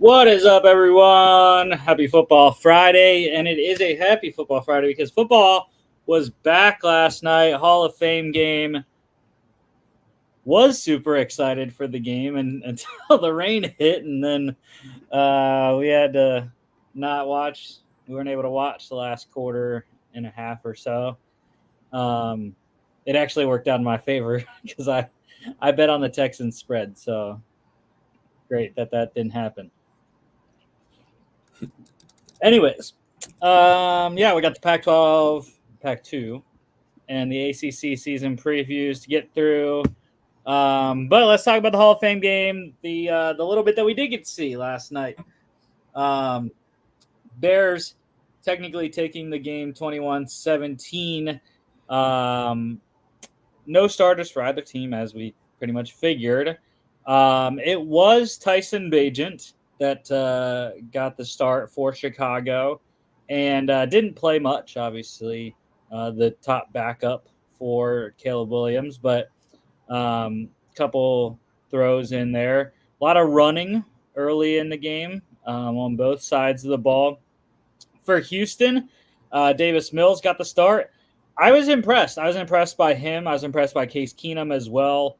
What is up, everyone? Happy Football Friday. And it is a happy Football Friday because football was back last night. Hall of Fame game. Was super excited for the game until the rain hit. And then we had to not watch. We weren't able to watch the last quarter and a half or so. It actually worked out in my favor because I bet on the Texans spread. So great that didn't happen. Anyways, yeah, we got the Pac-12, Pac-2, and the ACC season previews to get through. But let's talk about the Hall of Fame game, the little bit that we did get to see last night. Bears technically taking the game 21-17. No starters for either team, as we pretty much figured. It was Tyson Bagent that got the start for Chicago and didn't play much, obviously, the top backup for Caleb Williams, but couple throws in there. A lot of running early in the game on both sides of the ball. For Houston, Davis Mills got the start. I was impressed. I was impressed by him. I was impressed by Case Keenum as well.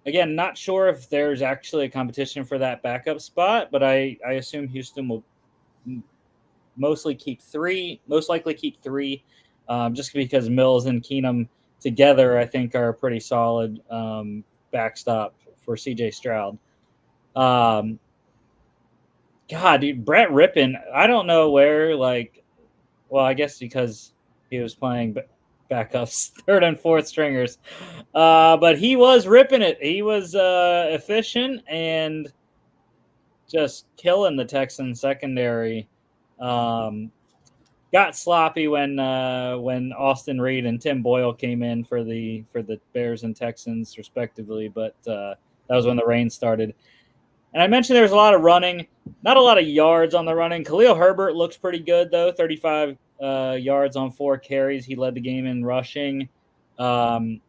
Again, not sure if there's actually a competition for that backup spot, but I assume Houston will most likely keep three, just because Mills and Keenum together, I think, are a pretty solid backstop for C.J. Stroud. God, dude, Brett Rippon, I don't know where, I guess because he was playing backups, third and fourth stringers. But he was ripping it. He was efficient and just killing the Texans secondary. Got sloppy when Austin Reed and Tim Boyle came in for the Bears and Texans respectively, but that was when the rain started. And I mentioned there was a lot of running, not a lot of yards on the running. Khalil Herbert looks pretty good, though, 35 yards on 4 carries. He led the game in rushing. And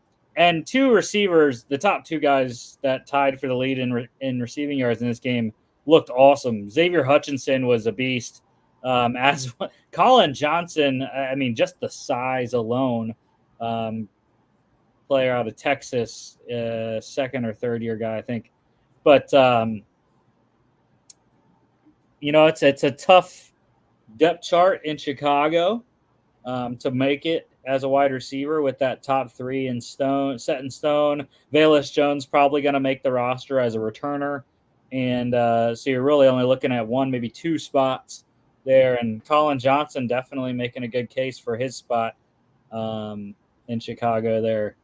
2 receivers, the top 2 guys that tied for the lead in receiving yards in this game, looked awesome. Xavier Hutchinson was a beast. As Colin Johnson, I mean, just the size alone, player out of Texas, second or third year guy, I think. But it's a tough depth chart in Chicago to make it as a wide receiver with that top 3 set in stone. Velus Jones probably going to make the roster as a returner, and so you're really only looking at 1, maybe 2 spots there. And Colin Johnson definitely making a good case for his spot in Chicago there.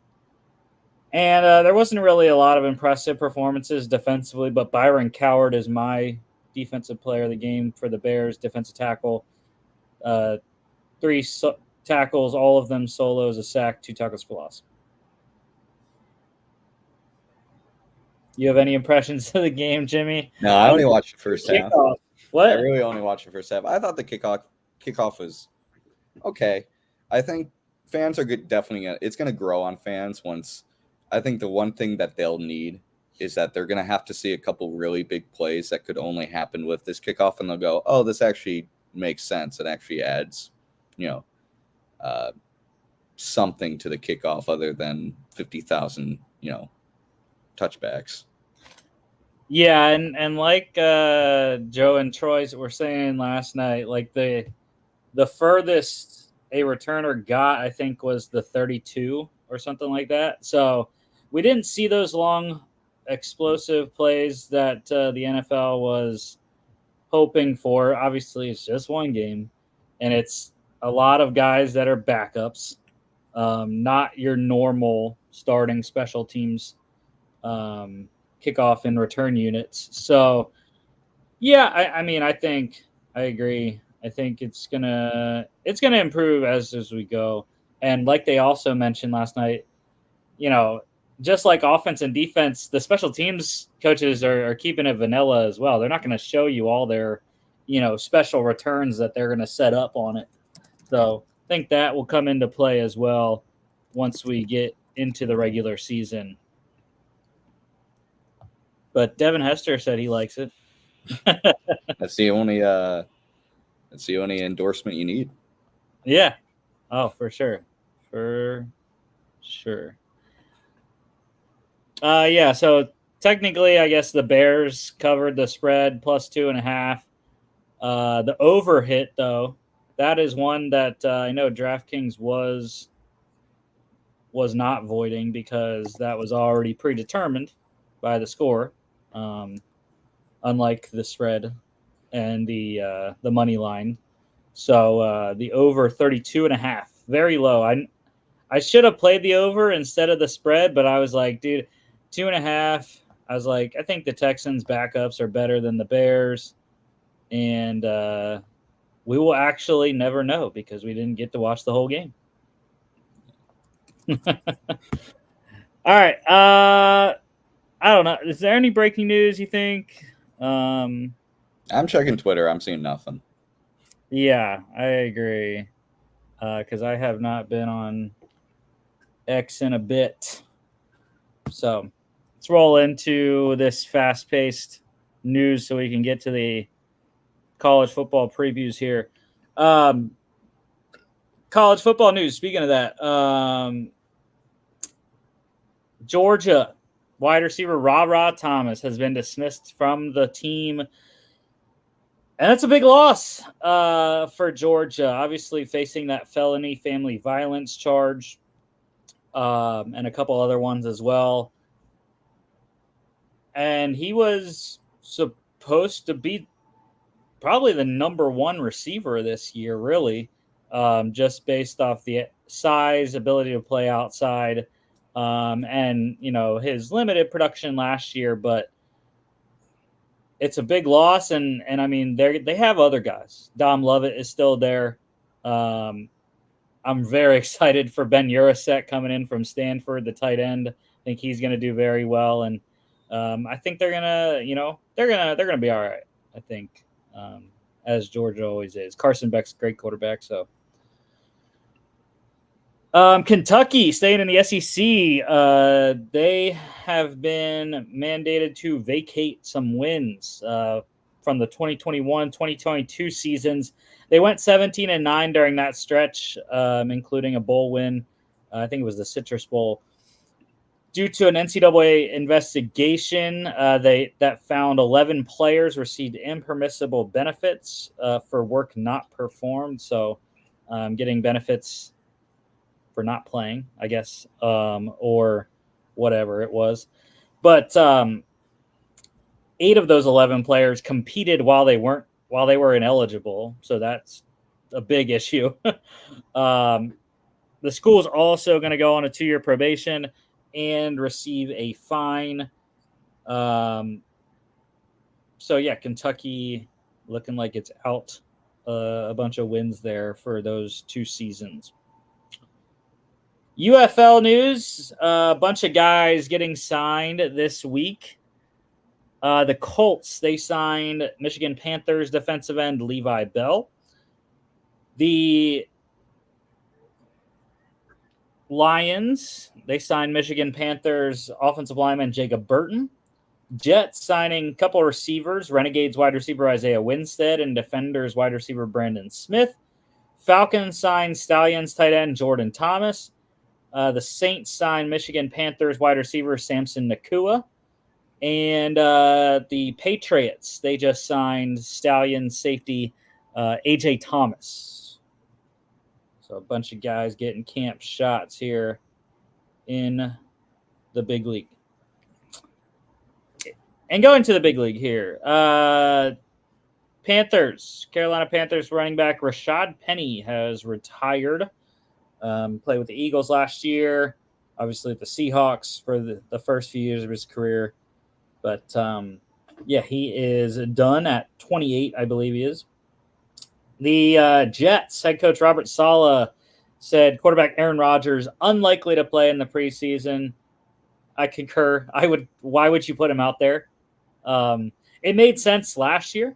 And there wasn't really a lot of impressive performances defensively, but Byron Coward is my defensive player of the game for the Bears, defensive tackle. 3 tackles, all of them solos, a sack, 2 tackles for loss. You have any impressions of the game, Jimmy? No, I only watched the first half. What? I really only watched the first half. I thought the kickoff was okay. I think fans are definitely it's going to grow on fans once. I think the one thing that they'll need is that they're going to have to see a couple really big plays that could only happen with this kickoff, and they'll go, "Oh, this actually makes sense. It actually adds, something to the kickoff other than 50,000, touchbacks." Yeah, and like Joe and Troy were saying last night, like the furthest a returner got, I think, was the 32 or something like that. So we didn't see those long, explosive plays that the NFL was hoping for. Obviously, it's just one game, and it's a lot of guys that are backups, not your normal starting special teams kickoff and return units. So, yeah, I think I agree. I think it's gonna improve as we go. And like they also mentioned last night, just like offense and defense, the special teams coaches are keeping it vanilla as well. They're not going to show you all their, special returns that they're going to set up on it. So I think that will come into play as well once we get into the regular season. but Devin Hester said he likes it. That's the only endorsement you need. Yeah. Oh, for sure. For sure. Yeah, so technically, I guess the Bears covered the spread plus 2.5. The over hit, though, that is one that I know DraftKings was not voiding because that was already predetermined by the score, unlike the spread and the money line. So the over 32.5, very low. I should have played the over instead of the spread, but I was like, dude, 2.5. I was like, I think the Texans' backups are better than the Bears, and we will actually never know because we didn't get to watch the whole game. All right. I don't know. Is there any breaking news you think? I'm checking Twitter. I'm seeing nothing. Yeah, I agree. Because I have not been on X in a bit. So let's roll into this fast-paced news so we can get to the college football previews here. College football news. Speaking of that, Georgia wide receiver Ra Thomas has been dismissed from the team. And that's a big loss for Georgia, obviously facing that felony family violence charge and a couple other ones as well. And he was supposed to be probably the number one receiver this year, really, just based off the size, ability to play outside, and, his limited production last year. But it's a big loss, and I mean, they have other guys. Dom Lovett is still there. I'm very excited for Ben Urasek coming in from Stanford, the tight end. I think he's going to do very well, and I think they're gonna be all right. I think, as Georgia always is. Carson Beck's a great quarterback, so. Kentucky staying in the SEC. They have been mandated to vacate some wins from the 2021-2022 seasons. They went 17-9 during that stretch, including a bowl win. I think it was the Citrus Bowl. Due to an NCAA investigation, that found 11 players received impermissible benefits for work not performed. So, getting benefits for not playing, I guess, or whatever it was. But 8 of those 11 players competed while they were ineligible. So that's a big issue. The school is also going to go on a 2-year probation and receive a fine. So yeah, Kentucky looking like it's out a bunch of wins there for those 2 seasons. UFL news, a bunch of guys getting signed this week. The Colts, they signed Michigan Panthers defensive end Levi Bell. The Lions, they signed Michigan Panthers offensive lineman Jacob Burton. Jets signing a couple receivers, Renegades wide receiver Isaiah Winstead and Defenders wide receiver Brandon Smith. Falcons signed Stallions tight end Jordan Thomas. The Saints signed Michigan Panthers wide receiver Samson Nakua. And the Patriots, they just signed Stallions safety A.J. Thomas. So a bunch of guys getting camp shots here in the big league. And going to the big league here. Carolina Panthers running back Rashad Penny has retired. Played with the Eagles last year, obviously with the Seahawks for the first few years of his career. But, yeah, he is done at 28, I believe he is. The Jets head coach Robert Saleh said quarterback Aaron Rodgers unlikely to play in the preseason. I concur. Why would you put him out there? It made sense last year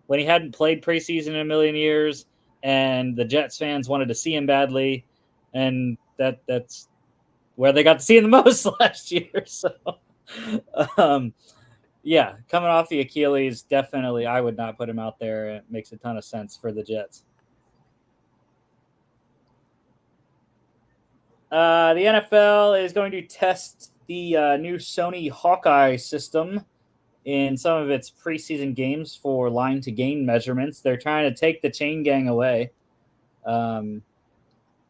when he hadn't played preseason in a million years, and the Jets fans wanted to see him badly, and that's where they got to see him the most last year. So, Yeah, coming off the Achilles, definitely I would not put him out there. It makes a ton of sense for the Jets. The NFL is going to test the new Sony Hawkeye system in some of its preseason games for line to gain measurements. They're trying to take the chain gang away,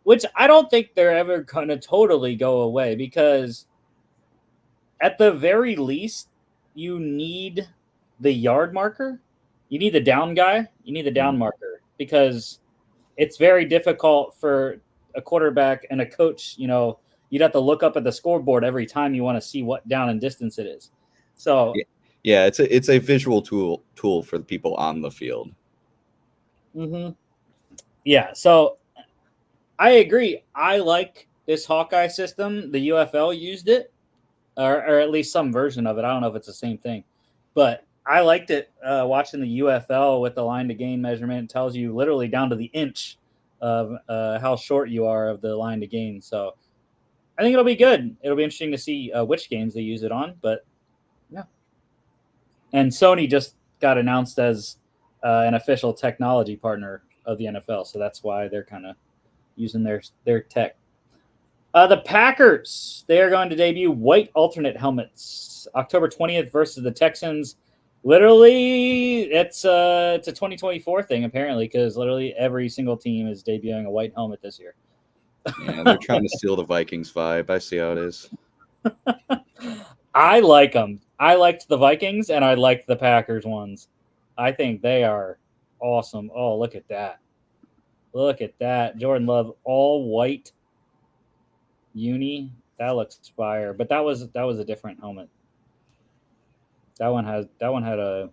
which I don't think they're ever going to totally go away, because at the very least, you need the yard marker. You need the down guy. You need the down marker, because it's very difficult for a quarterback and a coach. You'd have to look up at the scoreboard every time you want to see what down and distance it is. So yeah, it's a visual tool for the people on the field. Yeah, so I agree. I like this Hawkeye system. The UFL used it, or at least some version of it. I don't know if it's the same thing, but I liked it watching the UFL with the line to gain measurement. It tells you literally down to the inch of how short you are of the line to gain. So I think it'll be good. It'll be interesting to see which games they use it on. But yeah, and Sony just got announced as an official technology partner of the NFL, so that's why they're kind of using their tech. The Packers, they are going to debut white alternate helmets October 20th versus the Texans. Literally, it's a 2024 thing, apparently, because literally every single team is debuting a white helmet this year. Yeah, they're trying to steal the Vikings vibe. I see how it is. I like them. I liked the Vikings, and I liked the Packers ones. I think they are awesome. Oh, look at that. Look at that. Jordan Love, all white uni. That looks fire. But that was a different helmet. That one had a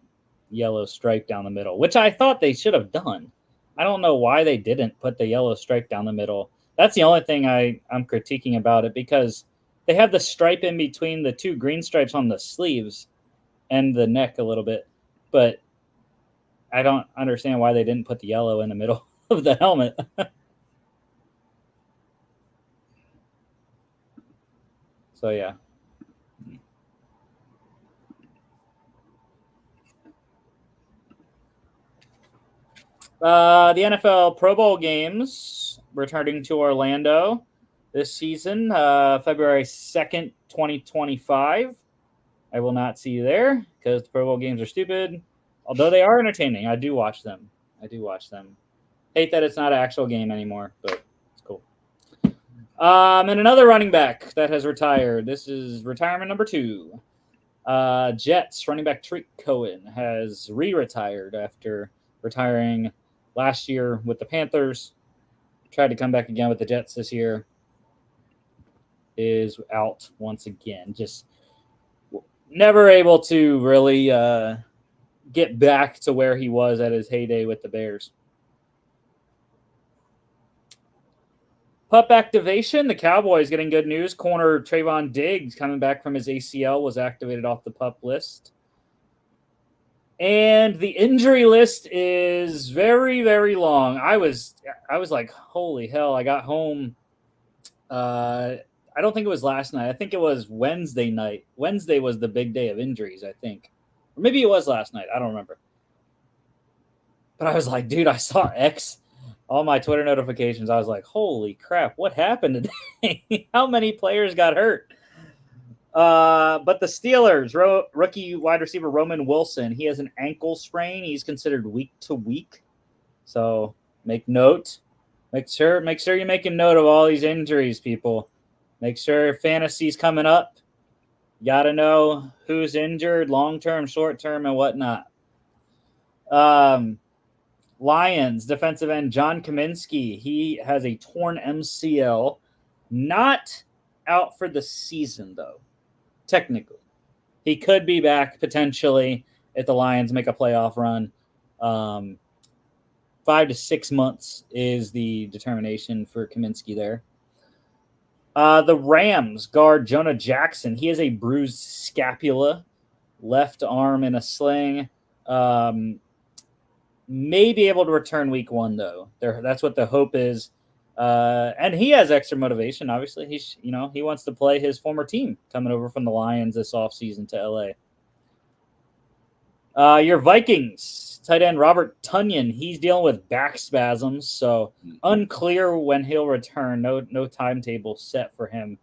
yellow stripe down the middle, which I thought they should have done. I don't know why they didn't put the yellow stripe down the middle. That's the only thing I'm critiquing about it, because they have the stripe in between the two green stripes on the sleeves and the neck a little bit, but I don't understand why they didn't put the yellow in the middle of the helmet. So yeah. The NFL Pro Bowl games returning to Orlando this season, February 2nd, 2025. I will not see you there because the Pro Bowl games are stupid. Although they are entertaining. I do watch them. Hate that it's not an actual game anymore, but it's cool. And another running back that has retired. This is retirement number 2. Jets running back Tariq Cohen has re-retired after retiring last year with the Panthers. Tried to come back again with the Jets this year. Is out once again. Just never able to really get back to where he was at his heyday with the Bears. Pup activation. The Cowboys getting good news. Corner Trayvon Diggs coming back from his ACL was activated off the pup list. And the injury list is very, very long. I was like, holy hell. I got home. I don't think it was last night. I think it was Wednesday night. Wednesday was the big day of injuries, I think. Or maybe it was last night. I don't remember. But I was like, dude, I saw X. All my Twitter notifications. I was like, holy crap. What happened today? How many players got hurt? But the Steelers, rookie wide receiver Roman Wilson, he has an ankle sprain. He's considered week to week. So make note. Make sure you're making note of all these injuries, people. Make sure fantasy's coming up. You got to know who's injured, long-term, short-term, and whatnot. Lions defensive end John Kaminsky. He has a torn MCL. Not out for the season, though. Technically, he could be back potentially if the Lions make a playoff run. 5 to 6 months is the determination for Kaminsky there. The Rams guard Jonah Jackson. He has a bruised scapula, left arm in a sling. May be able to return week 1 though. That's what the hope is. And he has extra motivation. Obviously, he wants to play his former team coming over from the Lions this offseason to LA. Your Vikings tight end Robert Tunyon, he's dealing with back spasms, so unclear when he'll return. No timetable set for him.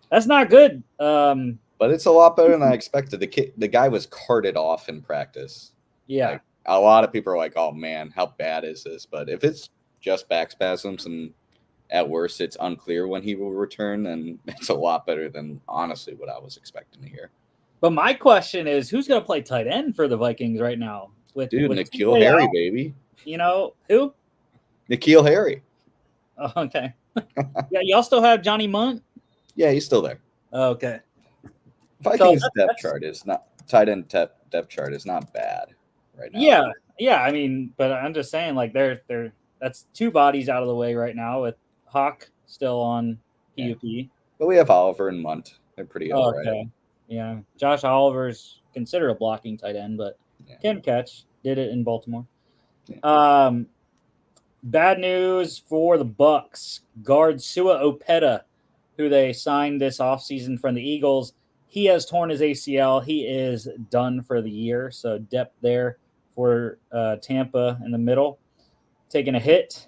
That's not good. But it's a lot better than I expected. The guy was carted off in practice. Yeah. Like, a lot of people are like, "Oh man, how bad is this?" But if it's just back spasms and at worst it's unclear when he will return, then it's a lot better than honestly what I was expecting to hear. But my question is, who's going to play tight end for the Vikings right now? With N'Keal Harry, baby. You know who? N'Keal Harry. Oh, okay. Yeah, y'all still have Johnny Munt? Yeah, he's still there. Okay. Vikings depth chart is not tight end depth chart is not bad right now. Yeah. I mean, but I'm just saying, like, they're that's two bodies out of the way right now with Hawk still on PUP. Yeah. But we have Oliver and Munt. They're pretty all right. Yeah. Josh Oliver's considered a blocking tight end, but can catch. Did it in Baltimore. Yeah. Bad news for the Bucks. Guard Sua Opeta, who they signed this offseason from the Eagles, he has torn his ACL. He is done for the year. So depth there for Tampa in the middle. Taking a hit.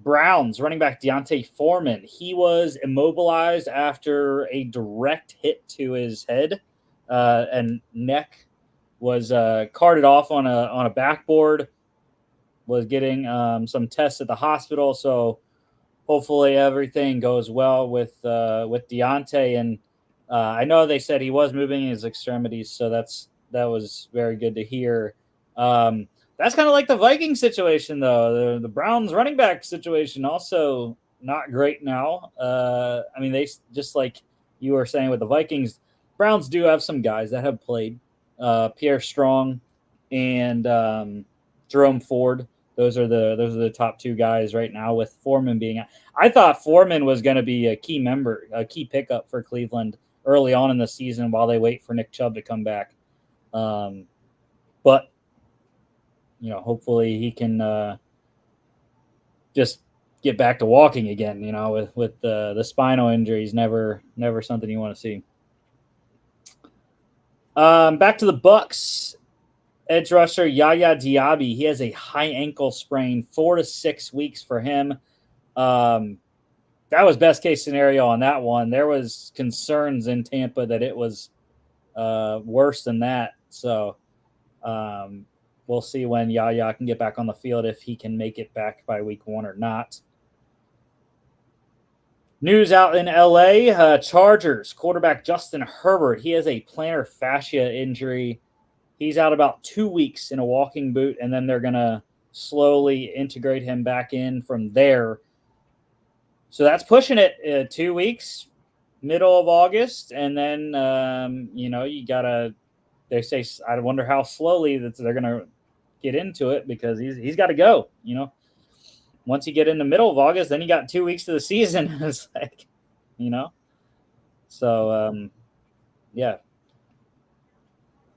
Browns running back Deontay Foreman. He was immobilized after a direct hit to his head and neck. Was carted off on a backboard. Was getting some tests at the hospital. So hopefully everything goes well with Deontay. And I know they said he was moving his extremities, so that was very good to hear. That's kind of like the Viking situation, though. The Browns running back situation also not great now. I mean, they just like you were saying with the Vikings, Browns do have some guys that have played. Pierre Strong and Jerome Ford. Those are the top two guys right now, with Foreman being. I thought Foreman was going to be a key pickup for Cleveland early on in the season while they wait for Nick Chubb to come back. But hopefully he can just get back to walking again. With the spinal injuries, never something you want to see. Back to the Bucks. Edge rusher Yaya Diaby, he has a high ankle sprain, 4 to 6 weeks for him. That was best case scenario on that one. There was concerns in Tampa that it was worse than that. So we'll see when Yaya can get back on the field, if he can make it back by week 1 or not. News out in LA, Chargers quarterback Justin Herbert. He has a plantar fascia injury. He's out about 2 weeks in a walking boot, and then they're going to slowly integrate him back in from there. So that's pushing it 2 weeks, middle of August. And then, you got to, they say, I wonder how slowly that they're going to get into it, because he's got to go, Once you get in the middle of August, then you got 2 weeks to the season. It's like, So, yeah.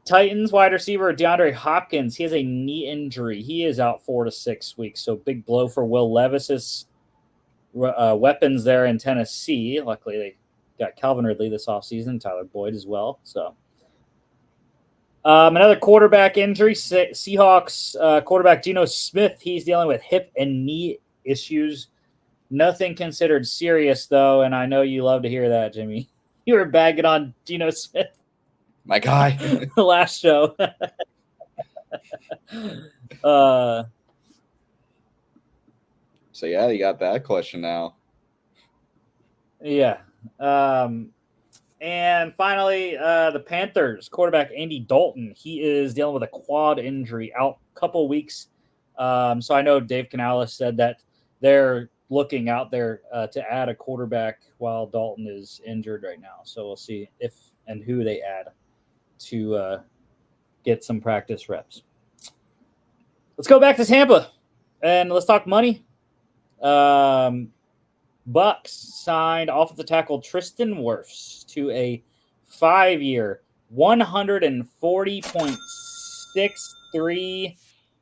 Titans wide receiver DeAndre Hopkins, he has a knee injury. He is out 4 to 6 weeks. So big blow for Will Levis's weapons there in Tennessee. Luckily, they got Calvin Ridley this offseason, Tyler Boyd as well. So another quarterback injury. Seahawks quarterback Geno Smith, he's dealing with hip and knee issues. Nothing considered serious, though, and I know you love to hear that, Jimmy. You were bagging on Geno Smith. My guy. The last show. So, yeah, you got that question now. Yeah. And finally, the Panthers quarterback Andy Dalton. He is dealing with a quad injury, out a couple weeks. So I know Dave Canales said that they're looking out there to add a quarterback while Dalton is injured right now. So we'll see if and who they add to get some practice reps. Let's go back to Tampa and let's talk money. Bucks signed offensive tackle Tristan Wirfs to a 5-year, $140.63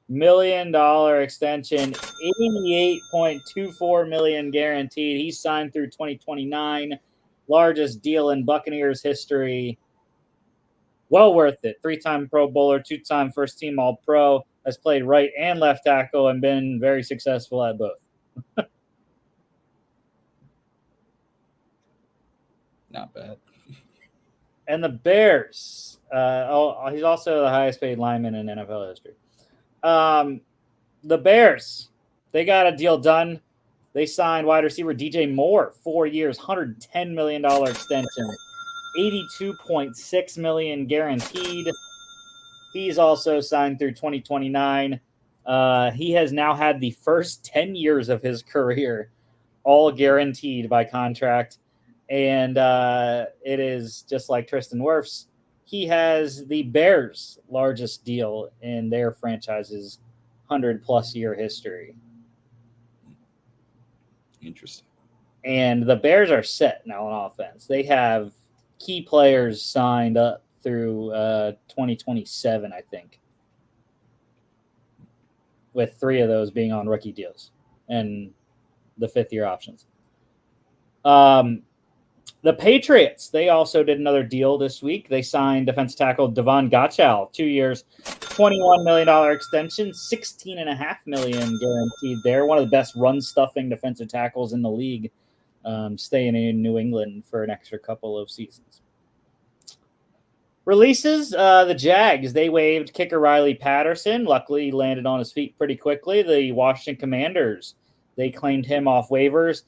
million extension, $88.24 million guaranteed. He's signed through 2029, largest deal in Buccaneers history. Well worth it. 3-time Pro Bowler, 2-time first team All Pro, has played right and left tackle and been very successful at both. Not bad. And the Bears. He's also the highest paid lineman in NFL history. The Bears, they got a deal done. They signed wide receiver DJ Moore, 4 years, $110 million extension, $82.6 million guaranteed. He's also signed through 2029. He has now had the first 10 years of his career all guaranteed by contract. And it is just like Tristan Wirfs. He has the Bears' largest deal in their franchise's 100-plus year history. Interesting. And the Bears are set now on offense. They have key players signed up through 2027, I think, with 3 of those being on rookie deals and the 5th-year options. The Patriots, they also did another deal this week. They signed defensive tackle Devon Gottschall, 2 years, $21 million extension, $16.5 million guaranteed there. One of the best run-stuffing defensive tackles in the league, staying in New England for an extra couple of seasons. Releases, the Jags, they waived kicker Riley Patterson. Luckily, he landed on his feet pretty quickly. The Washington Commanders, they claimed him off waivers.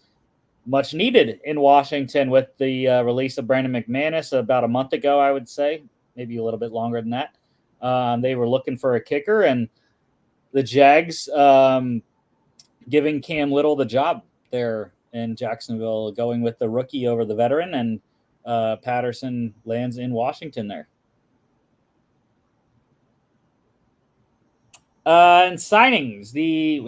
Much needed in Washington with the release of Brandon McManus about a month ago, I would say, maybe a little bit longer than that. They were looking for a kicker, and the Jags giving Cam Little the job there in Jacksonville, going with the rookie over the veteran, and Patterson lands in Washington there. And signings,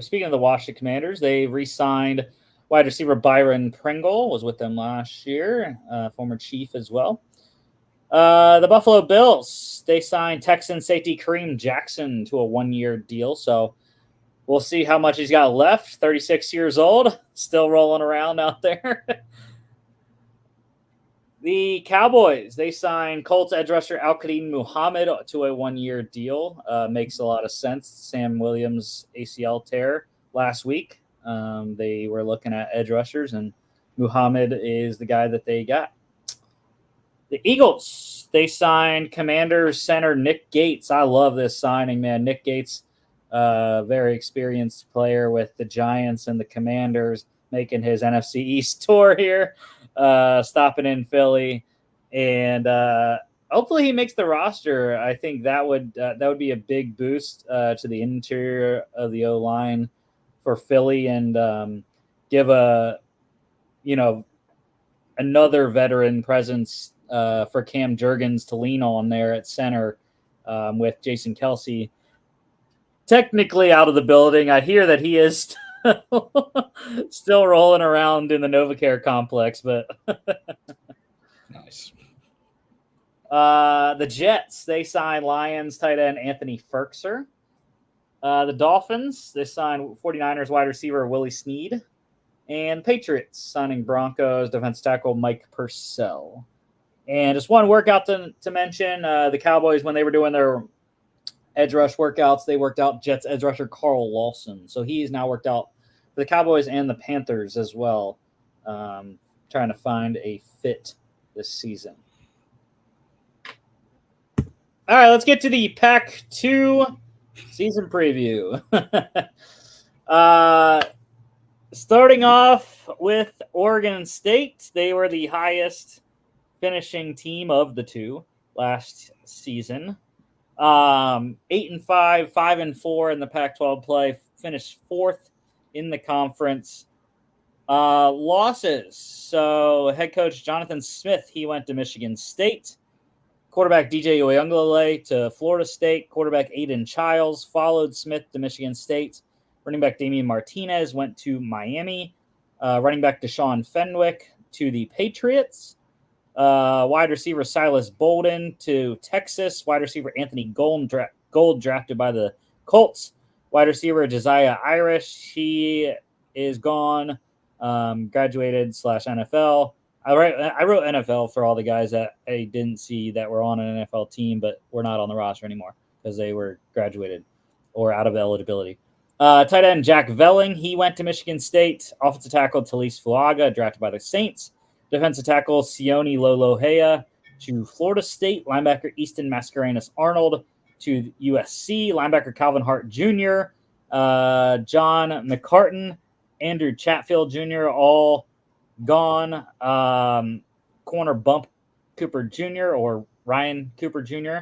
speaking of the Washington Commanders, they re-signed wide receiver Byron Pringle, was with them last year, former Chief as well. The Buffalo Bills, they signed Texan safety Kareem Jackson to a 1-year deal. So we'll see how much he's got left. 36 years old, still rolling around out there. The Cowboys, they signed Colts edge rusher Al-Qadim Muhammad to a 1-year deal. Makes a lot of sense. Sam Williams' ACL tear last week. They were looking at edge rushers, and Muhammad is the guy that they got. The Eagles, they signed Commanders center Nick Gates. I love this signing, man. Nick Gates, very experienced player with the Giants and the Commanders, making his NFC East tour here, stopping in Philly, and hopefully he makes the roster. I think that would be a big boost to the interior of the O-line for Philly, and give another veteran presence for Cam Jurgens to lean on there at center, with Jason Kelce technically out of the building. I hear that he is still rolling around in the NovaCare complex, but Nice. The Jets, they signed Lions tight end Anthony Ferkser. The Dolphins, they signed 49ers wide receiver Willie Snead. And Patriots signing Broncos defensive tackle Mike Purcell. And just one workout to mention, the Cowboys, when they were doing their edge rush workouts, they worked out Jets edge rusher Carl Lawson. So he's now worked out for the Cowboys and the Panthers as well, trying to find a fit this season. All right, let's get to the Pac-12 season preview. Starting off with Oregon State, they were the highest finishing team of the two last season. 8-5, 5-4 in the Pac-12 play, finished 4th in the conference. Losses. So head coach Jonathan Smith, he went to Michigan State. Quarterback DJ Oyunglele to Florida State. Quarterback Aiden Childs followed Smith to Michigan State. Running back Damian Martinez went to Miami. Running back Deshaun Fenwick to the Patriots. Wide receiver Silas Bolden to Texas. Wide receiver Anthony Gold drafted by the Colts. Wide receiver Josiah Irish, he is gone. Graduated /NFL. I wrote NFL for all the guys that I didn't see that were on an NFL team, but were not on the roster anymore because they were graduated or out of eligibility. Tight end Jack Velling, he went to Michigan State. Offensive tackle Talise Fuaga, drafted by the Saints. Defensive tackle Sione Lolohea to Florida State. Linebacker Easton Mascarenas Arnold to USC. Linebacker Calvin Hart Jr., John McCartan, Andrew Chatfield Jr., all gone. Corner Bump Cooper Jr. or Ryan Cooper Jr.,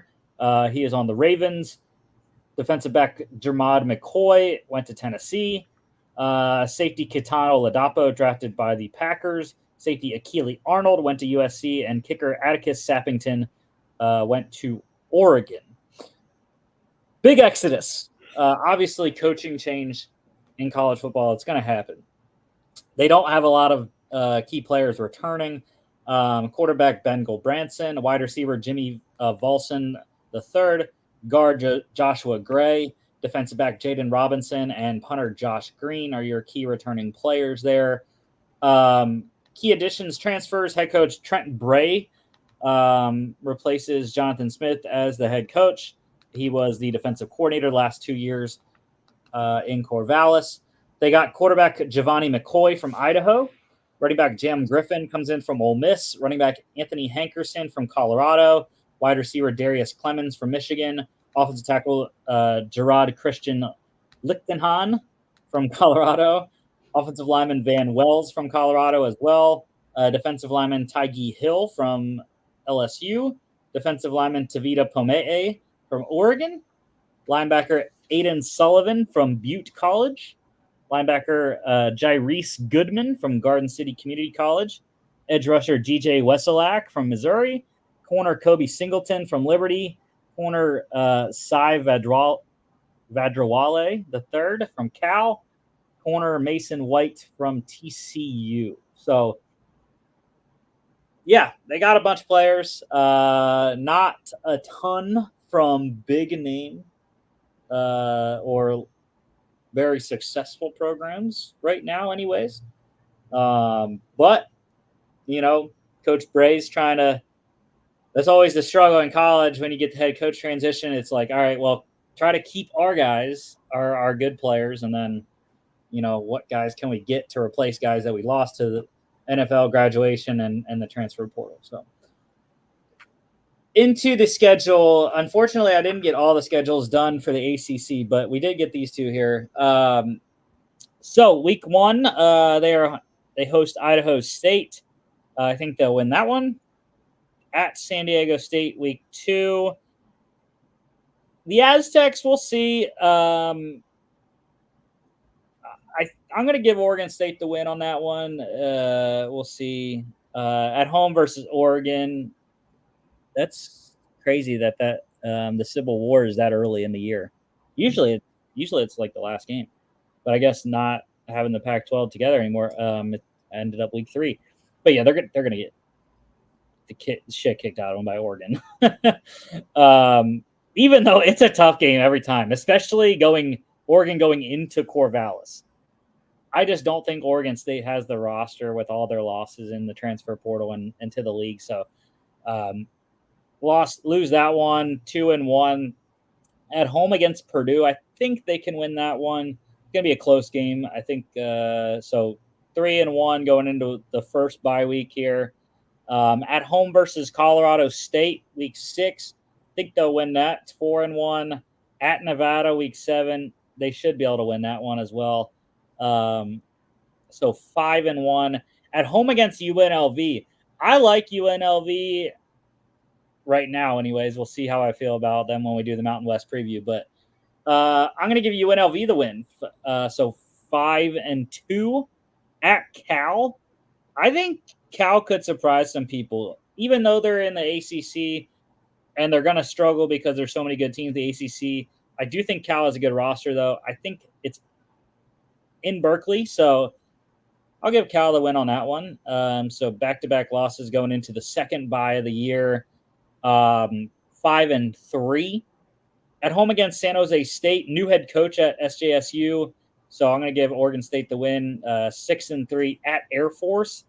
he is on the Ravens. Defensive back Jermod McCoy went to Tennessee. Safety Kitano Ladapo, drafted by the Packers. Safety Akili Arnold went to USC. And kicker Atticus Sappington went to Oregon. Big exodus. Obviously, coaching change in college football. It's going to happen. They don't have a lot of key players returning. Quarterback Ben Goldbranson, wide receiver Jimmy Volson III, guard Joshua Gray, defensive back Jaden Robinson, and punter Josh Green are your key returning players there. Key additions, transfers, head coach Trent Bray replaces Jonathan Smith as the head coach. He was the defensive coordinator the last 2 years in Corvallis. They got quarterback Giovanni McCoy from Idaho. Running back Jam Griffin comes in from Ole Miss. Running back Anthony Hankerson from Colorado. Wide receiver Darius Clemens from Michigan. Offensive tackle Gerard Christian Lichtenhahn from Colorado. Offensive lineman Van Wells from Colorado as well. Defensive lineman Tyge Hill from LSU. Defensive lineman Tavita Pomee from Oregon. Linebacker Aiden Sullivan from Butte College. Linebacker Jairese Goodman from Garden City Community College. Edge rusher G.J. Wesolak from Missouri. Corner Kobe Singleton from Liberty. Corner Sai Vadrawale III from Cal. Corner Mason White from TCU. So, yeah, they got a bunch of players. Not a ton from big name or very successful programs right now anyways. But, Coach Bray's trying to – that's always the struggle in college when you get the head coach transition. It's like, all right, well, try to keep our guys, our good players, and then, what guys can we get to replace guys that we lost to the NFL graduation and the transfer portal. So into the schedule, unfortunately, I didn't get all the schedules done for the ACC, but we did get these two here. So week 1, they host Idaho State. I think they'll win that one. At San Diego State, week 2. The Aztecs, we'll see. I'm going to give Oregon State the win on that one. We'll see. At home versus Oregon. That's crazy that the Civil War is that early in the year. Usually it's like the last game, but I guess not having the Pac-12 together anymore. It ended up week 3, but yeah, they're gonna get the shit kicked out of them by Oregon. Even though it's a tough game every time, especially Oregon going into Corvallis. I just don't think Oregon State has the roster with all their losses in the transfer portal and to the league. So, lose that one. 2-1 at home against Purdue. I think they can win that one. It's gonna be a close game. I think so. 3-1 going into the first bye week here. At home versus Colorado State, week 6. I think they'll win that. 4-1 at Nevada, week 7. They should be able to win that one as well. So 5-1 at home against UNLV. I like UNLV right now. Anyways, we'll see how I feel about them when we do the Mountain West preview. But I'm going to give UNLV the win. So 5-2 at Cal. I think Cal could surprise some people, even though they're in the ACC and they're going to struggle because there's so many good teams in the ACC. I do think Cal has a good roster, though. I think it's in Berkeley, so I'll give Cal the win on that one. So back-to-back losses going into the second bye of the year. 5-3 at home against San Jose State. New head coach at SJSU, so I'm going to give Oregon State the win. 6-3 at Air Force.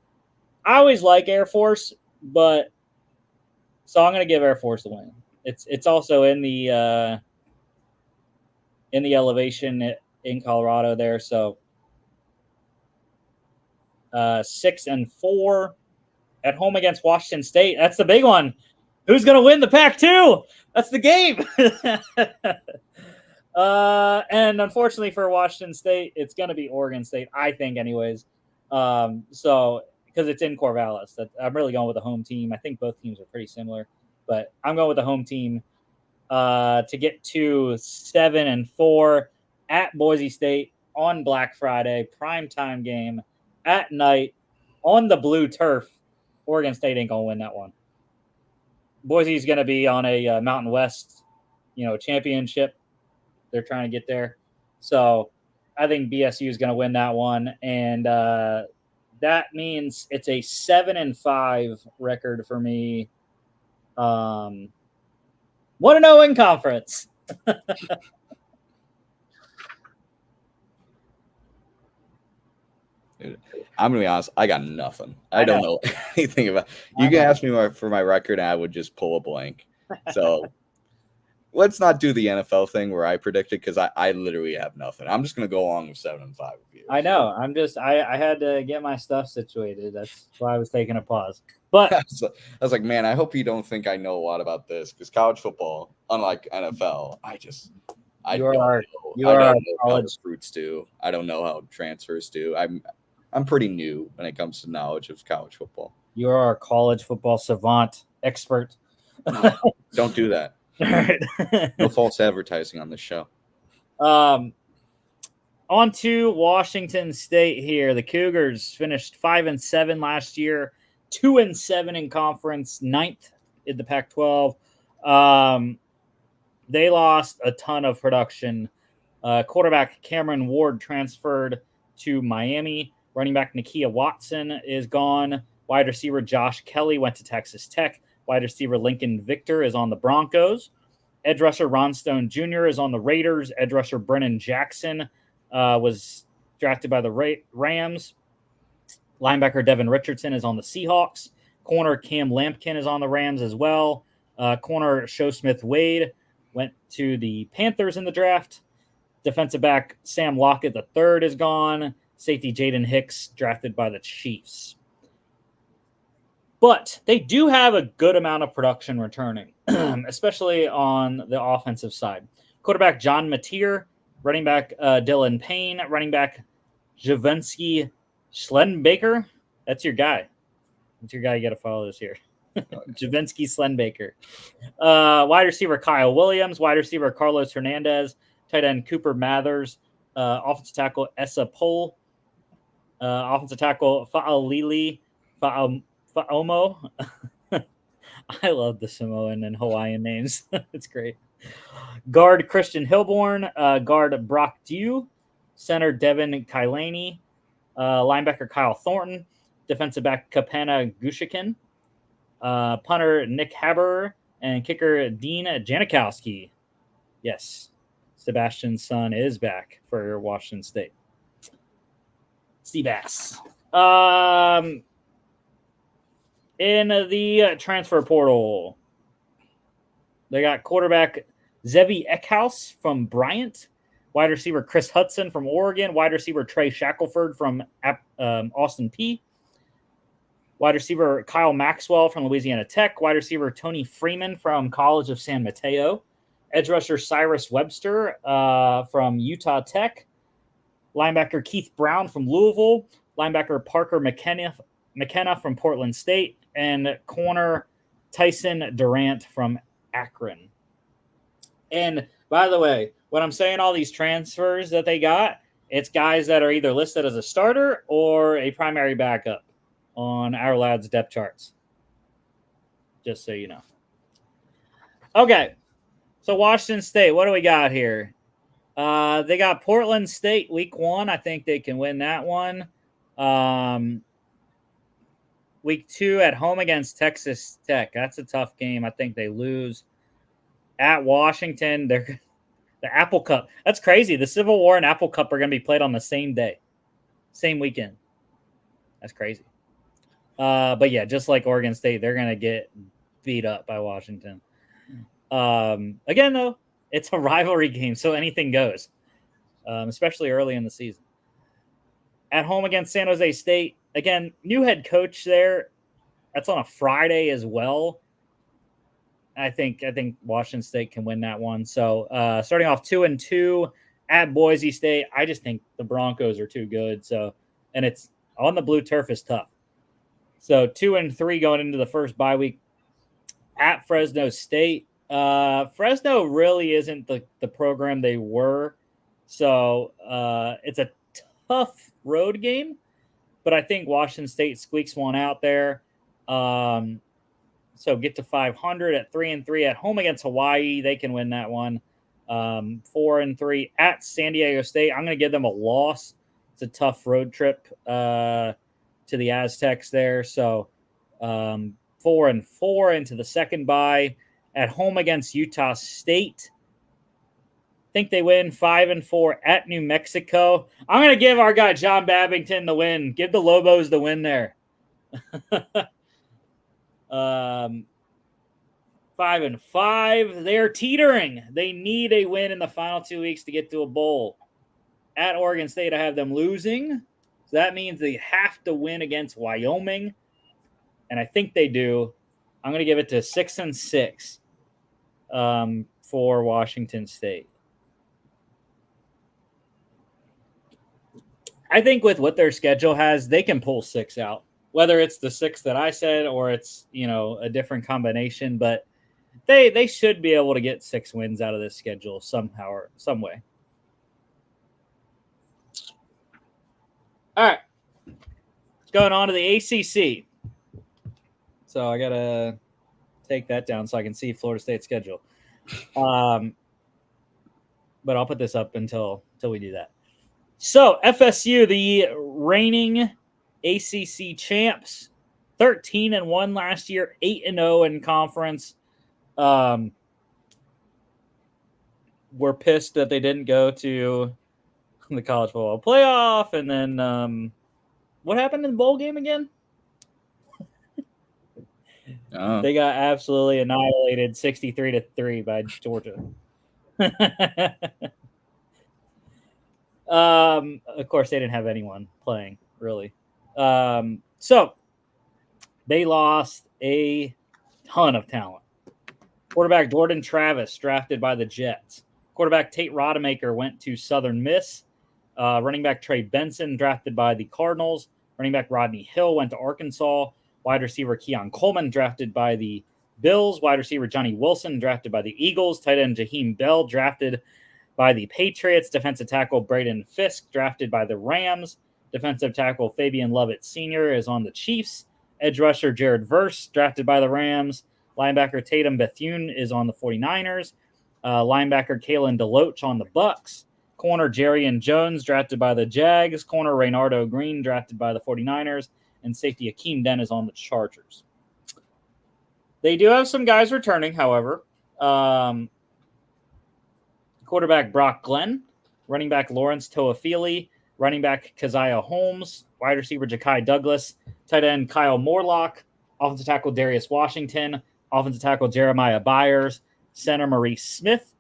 I always like Air Force, but so I'm going to give Air Force the win. It's also in the elevation in Colorado there, so 6-4 at home against Washington State. That's the big one. Who's going to win the Pac-12? That's the game. And unfortunately for Washington State, it's going to be Oregon State, I think, anyways. So because it's in Corvallis, I'm really going with the home team. I think both teams are pretty similar, but I'm going with the home team to get to 7-4 at Boise State on Black Friday, primetime game at night on the blue turf. Oregon State ain't gonna win that one. Boise's gonna be on a Mountain West, championship. They're trying to get there, so I think BSU is gonna win that one, and that means it's a 7-5 record for me. 1-0 in conference. I'm gonna be honest. I got nothing. I don't know anything about. You can ask me for my record, and I would just pull a blank. So let's not do the NFL thing where I predicted because I literally have nothing. I'm just gonna go along with 7-5 with you. I know. I'm just I had to get my stuff situated. That's why I was taking a pause. But I was like, man, I hope you don't think I know a lot about this because college football, unlike NFL, I don't know how recruits do. I don't know how transfers do. I'm pretty new when it comes to knowledge of college football. You are a college football savant expert. No, don't do that. No false advertising on this show. On to Washington State here. The Cougars finished 5-7 last year, 2-7 in conference, 9th in the Pac-12. They lost a ton of production. Quarterback Cameron Ward transferred to Miami. Running back Nakia Watson is gone. Wide receiver Josh Kelly went to Texas Tech. Wide receiver Lincoln Victor is on the Broncos. Edge rusher Ron Stone Jr. is on the Raiders. Edge rusher Brennan Jackson was drafted by the Rams. Linebacker Devin Richardson is on the Seahawks. Corner Cam Lampkin is on the Rams as well. Corner Sho Smith Wade went to the Panthers in the draft. Defensive back Sam Lockett III is gone. Safety Jaden Hicks drafted by the Chiefs. But they do have a good amount of production returning, especially on the offensive side. Quarterback John Mateer, running back Dylan Payne, running back Javensky Schlenbaker. That's your guy. That's your guy you got to follow this year. Javensky Schlenbaker. Wide receiver Kyle Williams. Wide receiver Carlos Hernandez. Tight end Cooper Mathers. Offensive tackle Essa Pole. Offensive tackle Fa'alili Fa'omo. I love the Samoan and Hawaiian names. It's great. Guard Christian Hilborn. Guard Brock Dew. Center Devin Kailani. Linebacker Kyle Thornton. Defensive back Kapana Gushikin. Punter Nick Haber. And kicker Dean Janikowski. Yes. Sebastian's son is back for Washington State. Seabass. In the transfer portal, they got quarterback Zevi Eckhouse from Bryant, wide receiver Chris Hudson from Oregon, wide receiver Trey Shackelford from Austin Peay, wide receiver Kyle Maxwell from Louisiana Tech, wide receiver Tony Freeman from College of San Mateo, edge rusher Cyrus Webster from Utah Tech, linebacker Keith Brown from Louisville, linebacker Parker McKenna from Portland State, and corner Tyson Durant from Akron. And by the way, when I'm saying all these transfers that they got, it's guys that are either listed as a starter or a primary backup on our lads' depth charts. Just so you know. Okay. So Washington State, what do we got here? They got Portland State week 1. I think they can win that one. Week 2 at home against Texas Tech. That's a tough game. I think they lose. At Washington, they're the Apple Cup. That's crazy. The Civil War and Apple Cup are going to be played on the same day, same weekend. That's crazy. But yeah, just like Oregon State, they're going to get beat up by Washington. Again, though, it's a rivalry game, so anything goes, especially early in the season. At home against San Jose State, again, new head coach there. That's on a Friday as well. I think Washington State can win that one. So starting off 2-2 at Boise State, I just think the Broncos are too good. So, and it's on the blue turf is tough. So 2-3 going into the first bye week at Fresno State. Fresno really isn't the program they were. So it's a tough road game, but I think Washington State squeaks one out there. So get to 500 at 3-3 at home against Hawaii. They can win that one. 4-3 at San Diego State. I'm going to give them a loss. It's a tough road trip to the Aztecs there. So 4-4 into the second bye at home against Utah State. Think they win 5-4 at New Mexico. I'm going to give our guy John Babington the win. Give the Lobos the win there. 5-5. They're teetering. They need a win in the final 2 weeks to get to a bowl. At Oregon State, I have them losing. So that means they have to win against Wyoming. And I think they do. I'm going to give it to 6-6 for Washington State. I think with what their schedule has, they can pull 6 out. Whether it's the 6 that I said or it's, a different combination, but they should be able to get 6 wins out of this schedule somehow or some way. All right. Going on to the ACC. So I got to take that down so I can see Florida State's schedule. But I'll put this up until we do that. So FSU, the reigning ACC champs, 13-1 last year, 8-0 in conference. We're pissed that they didn't go to the college football playoff. And then what happened in the bowl game again? They got absolutely annihilated 63-3 by Georgia. Of course, they didn't have anyone playing, really. So they lost a ton of talent. Quarterback Jordan Travis, drafted by the Jets. Quarterback Tate Rodemaker went to Southern Miss. Running back Trey Benson, drafted by the Cardinals. Running back Rodney Hill went to Arkansas. Wide receiver Keon Coleman, drafted by the Bills. Wide receiver Johnny Wilson, drafted by the Eagles. Tight end Jaheim Bell, drafted by the Patriots. Defensive tackle Braden Fisk, drafted by the Rams. Defensive tackle Fabian Lovett Sr. is on the Chiefs. Edge rusher Jared Verse, drafted by the Rams. Linebacker Tatum Bethune is on the 49ers. Linebacker Kalen DeLoach on the Bucks. Corner Jerrion Jones, drafted by the Jags. Corner Reynardo Green, drafted by the 49ers. And safety Akeem Dent is on the Chargers. They do have some guys returning, however. Quarterback Brock Glenn. Running back Lawrence Toafili. Running back Keziah Holmes. Wide receiver Ja'Kai Douglas. Tight end Kyle Morlock. Offensive tackle Darius Washington. Offensive tackle Jeremiah Byers. Center Maurice Smith.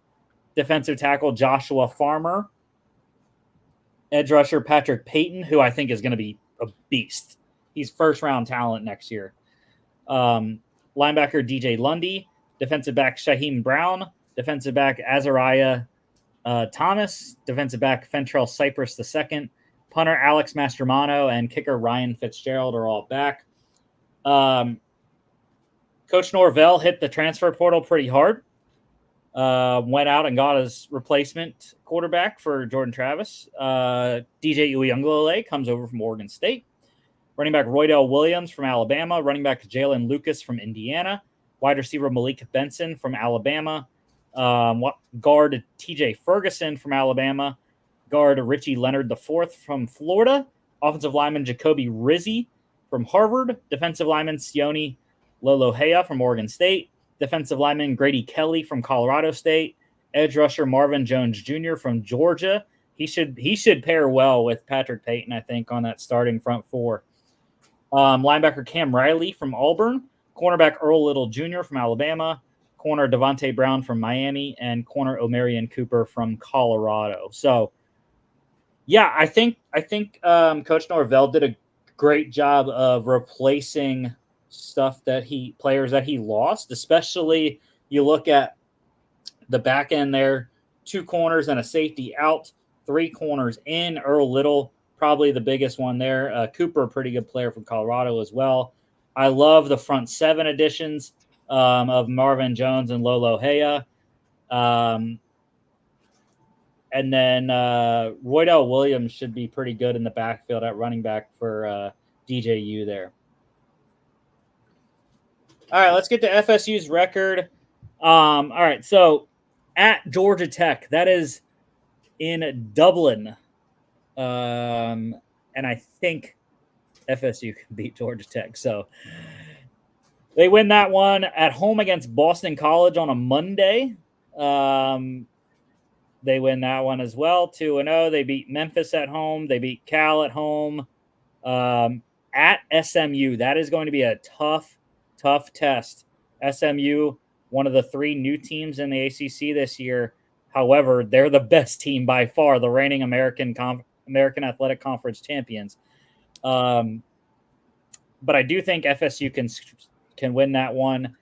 Defensive tackle Joshua Farmer. Edge rusher Patrick Payton, who I think is going to be a beast. He's first-round talent next year. Linebacker DJ Lundy. Defensive back Shaheem Brown. Defensive back Azariah Thomas. Defensive back Fentrell Cypress II. Punter Alex Mastromano and kicker Ryan Fitzgerald are all back. Coach Norvell hit the transfer portal pretty hard. Went out and got his replacement quarterback for Jordan Travis. DJ Uiagalelei comes over from Oregon State. Running back Roydell Williams from Alabama. Running back Jalen Lucas from Indiana. Wide receiver Malik Benson from Alabama. Guard TJ Ferguson from Alabama. Guard Richie Leonard IV from Florida. Offensive lineman Jacoby Rizzi from Harvard. Defensive lineman Sione Lolohea from Oregon State. Defensive lineman Grady Kelly from Colorado State. Edge rusher Marvin Jones Jr. from Georgia. He should pair well with Patrick Payton, I think, on that starting front four. Linebacker Cam Riley from Auburn, cornerback Earl Little Jr. from Alabama, corner Devontae Brown from Miami, and corner Omarion Cooper from Colorado. So, yeah, I think Coach Norvell did a great job of replacing players that he lost. Especially you look at the back end there, 2 corners and a safety out, 3 corners in. Earl Little, probably the biggest one there. Cooper, pretty good player from Colorado as well. I love the front 7 additions of Marvin Jones and Lolo Hea. And then Roydell Williams should be pretty good in the backfield at running back for DJU there. All right, let's get to FSU's record. All right, so at Georgia Tech, that is in Dublin. And I think FSU can beat Georgia Tech. So they win that one at home against Boston College on a Monday. They win that one as well, 2-0. They beat Memphis at home. They beat Cal at home. At SMU, that is going to be a tough test. SMU, one of the 3 new teams in the ACC this year. However, they're the best team by far, the reigning American Athletic Conference champions. But I do think FSU can win that one.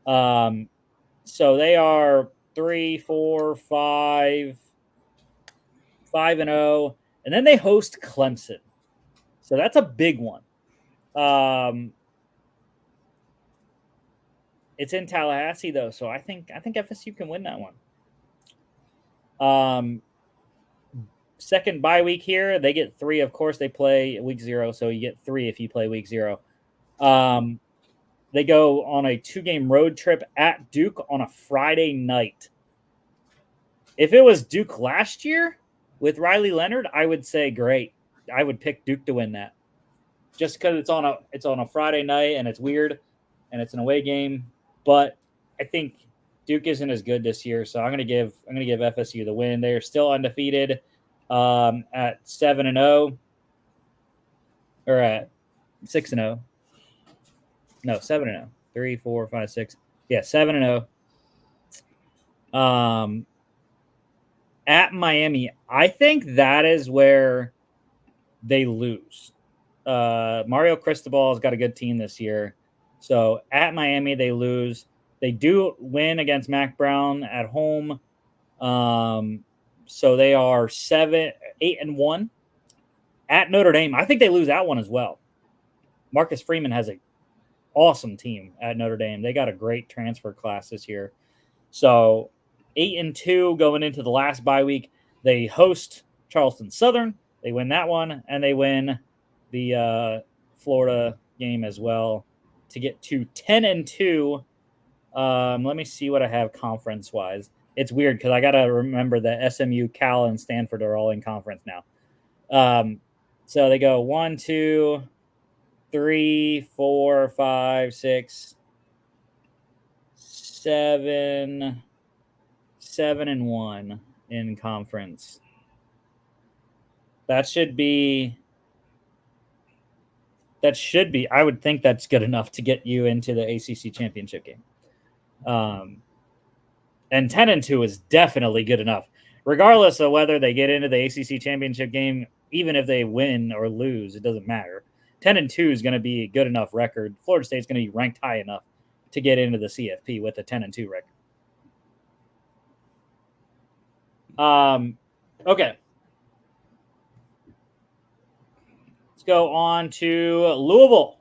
So they are 3-4-5, 5-0, and then they host Clemson. So that's a big one. It's in Tallahassee though, so I think FSU can win that one. Second bye week here, they get 3. Of course, they play week 0, so you get 3 if you play week 0. They go on a 2-game road trip at Duke on a Friday night. If it was Duke last year with Riley Leonard, I would say great. I would pick Duke to win that, just because it's on a Friday night and it's weird, and it's an away game. But I think Duke isn't as good this year, so I'm gonna give FSU the win. They are still undefeated at 7-0, or at 6-0. No, 7-0. 3, 4, 5, 6. Yeah, 7-0. At Miami, I think that is where they lose. Mario Cristobal has got a good team this year. So at Miami, they lose. They do win against Mac Brown at home. So they are 8-1. At Notre Dame, I think they lose that one as well. Marcus Freeman has an awesome team at Notre Dame. They got a great transfer class this year. So 8-2 going into the last bye week. They host Charleston Southern. They win that one, and they win the Florida game as well to get to 10-2. Let me see what I have conference-wise. It's weird because I got to remember that SMU, Cal, and Stanford are all in conference now. So they go 1, 2, 3, 4, 5, 6, 7, 7-1 in conference. That should be. I would think that's good enough to get you into the ACC championship game. And 10-2 is definitely good enough, regardless of whether they get into the ACC championship game. Even if they win or lose, it doesn't matter. 10-2 is going to be a good enough record. Florida State's going to be ranked high enough to get into the CFP with a 10-2 record. Okay. Let's go on to Louisville.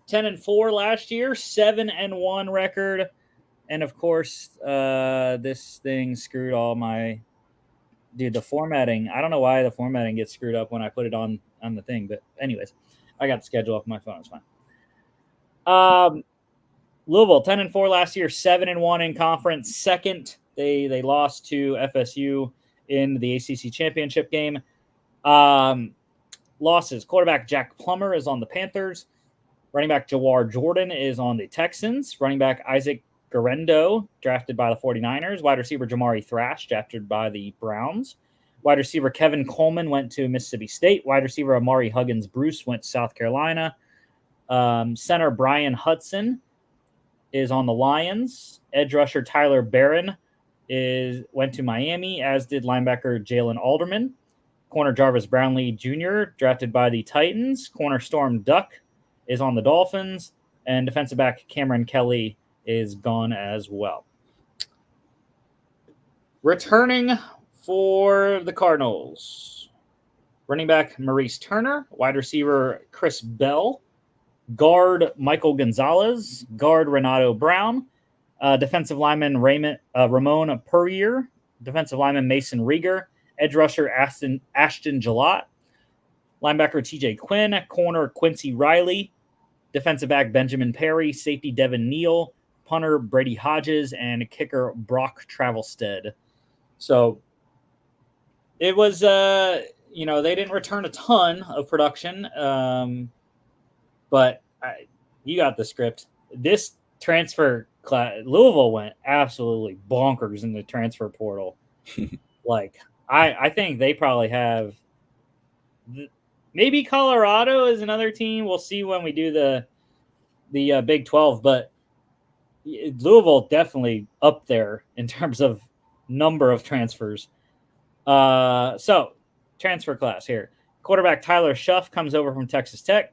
10-4 last year, 7-1 record. And of course, this thing screwed all my... Dude, the formatting. I don't know why the formatting gets screwed up when I put it on the thing. But anyways, I got the schedule off my phone. It's fine. Louisville, 10-4 last year, 7-1 in conference. Second, they lost to FSU in the ACC championship game. Losses. Quarterback Jack Plummer is on the Panthers. Running back Jawar Jordan is on the Texans. Running back Isaac Garendo, drafted by the 49ers. Wide receiver Jamari Thrash, drafted by the Browns. Wide receiver Kevin Coleman went to Mississippi State. Wide receiver Amari Huggins-Bruce went to South Carolina. Center Brian Hudson is on the Lions. Edge rusher Tyler Barron went to Miami, as did linebacker Jalen Alderman. Corner Jarvis Brownlee Jr., drafted by the Titans. Corner Storm Duck is on the Dolphins. And defensive back Cameron Kelly is gone as well. Returning for the Cardinals, running back Maurice Turner, wide receiver Chris Bell, guard Michael Gonzalez, guard Renato Brown, defensive lineman Ramon Purrier, defensive lineman Mason Rieger, edge rusher Ashton Jalot, linebacker TJ Quinn, corner Quincy Riley, defensive back Benjamin Perry, safety Devin Neal, punter Brady Hodges, and kicker Brock Travelstead. So it was, they didn't return a ton of production, but you got the script. This transfer class, Louisville went absolutely bonkers in the transfer portal. I think they probably have. Maybe Colorado is another team. We'll see when we do the Big 12, but Louisville definitely up there in terms of number of transfers. So transfer class here. Quarterback Tyler Schuff comes over from Texas Tech.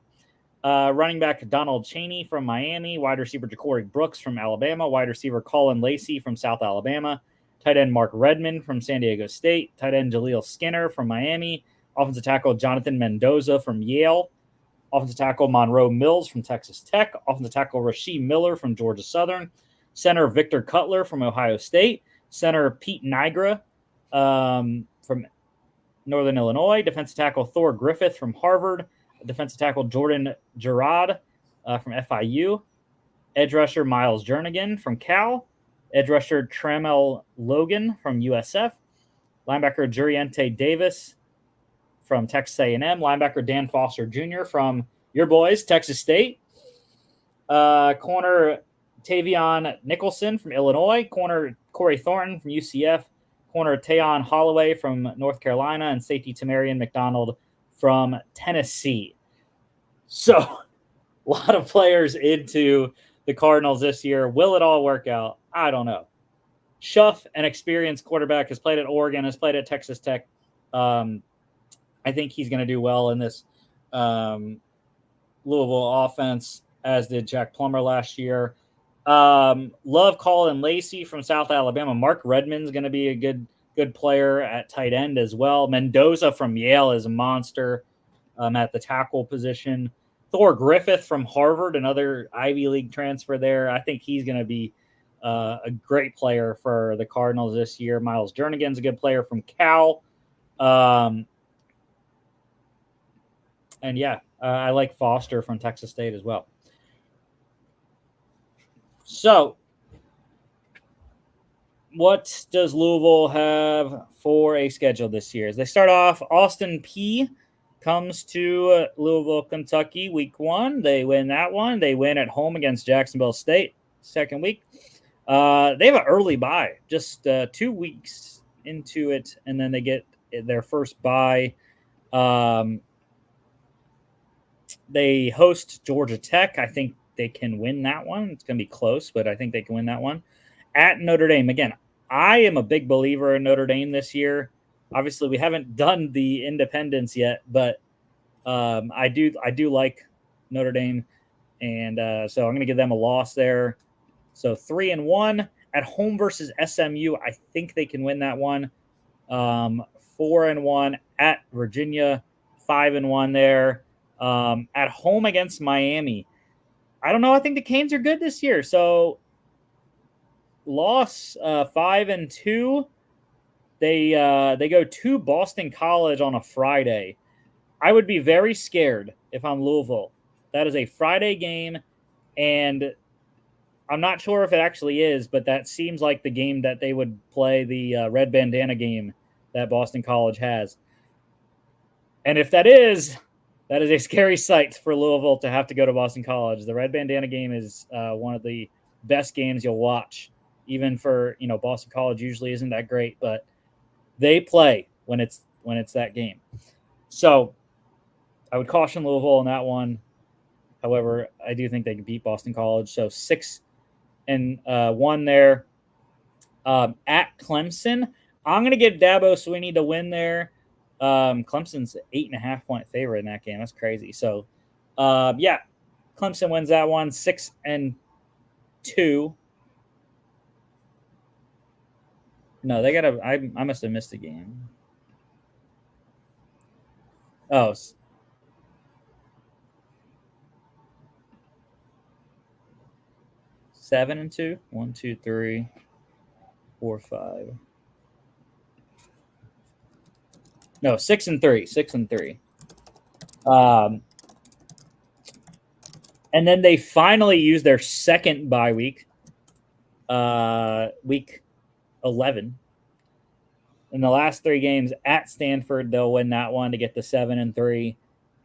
Running back Donald Chaney from Miami. Wide receiver Ja'Cory Brooks from Alabama. Wide receiver Colin Lacey from South Alabama. Tight end Mark Redmond from San Diego State. Tight end Jaleel Skinner from Miami. Offensive tackle Jonathan Mendoza from Yale. Offensive tackle Monroe Mills from Texas Tech. Offensive tackle Rasheed Miller from Georgia Southern. Center Victor Cutler from Ohio State. Center Pete Nigra from Northern Illinois. Defensive tackle Thor Griffith from Harvard. Defensive tackle Jordan Gerard from FIU. Edge rusher Miles Jernigan from Cal. Edge rusher Tramel Logan from USF. Linebacker Juriente Davis from Texas A&M. Linebacker Dan Foster Jr. from your boys, Texas State. Corner Tavion Nicholson from Illinois. Corner Corey Thornton from UCF. Corner Tayon Holloway from North Carolina. And safety Tamarian McDonald from Tennessee. So, a lot of players into the Cardinals this year. Will it all work out? I don't know. Schuff, an experienced quarterback, has played at Oregon, has played at Texas Tech. I think he's going to do well in this Louisville offense, as did Jack Plummer last year. Love Colin Lacey from South Alabama. Mark Redmond's going to be a good player at tight end as well. Mendoza from Yale is a monster at the tackle position. Thor Griffith from Harvard, another Ivy League transfer there. I think he's going to be a great player for the Cardinals this year. Miles Jernigan's a good player from Cal. I like Foster from Texas State as well. So, what does Louisville have for a schedule this year? As they start off, Austin Peay comes to Louisville, Kentucky, week 1. They win that one. They win at home against Jacksonville State, second week. They have an early bye, just 2 weeks into it, and then they get their first bye. They host Georgia Tech. I think they can win that one. It's going to be close, but I think they can win that one. At Notre Dame, again, I am a big believer in Notre Dame this year. Obviously, we haven't done the independence yet, but I do like Notre Dame, and so I'm going to give them a loss there. So 3-1 at home versus SMU. I think they can win that one. 4-1 at Virginia. 5-1 there. At home against Miami. I don't know. I think the Canes are good this year. So loss 5-2. They go to Boston College on a Friday. I would be very scared if I'm Louisville. That is a Friday game, and I'm not sure if it actually is, but that seems like the game that they would play, the red bandana game that Boston College has. And if that is a scary sight for Louisville to have to go to Boston College. The red bandana game is one of the best games you'll watch, even for, Boston College usually isn't that great, but they play when it's that game. So I would caution Louisville in that one. However, I do think they can beat Boston College. So 6-1 there. At Clemson, I'm going to give Dabo Swinney to win there. Clemson's 8.5-point favorite in that game. That's crazy. So, yeah, Clemson wins that one 6-2. No, they got to. I must have missed a game. Oh, 7-2. 1, 2, 3, 4, 5. No, 6-3. 6-3. And then they finally used their second bye week, week 11. In the last 3 games at Stanford, they'll win that one to get the 7-3.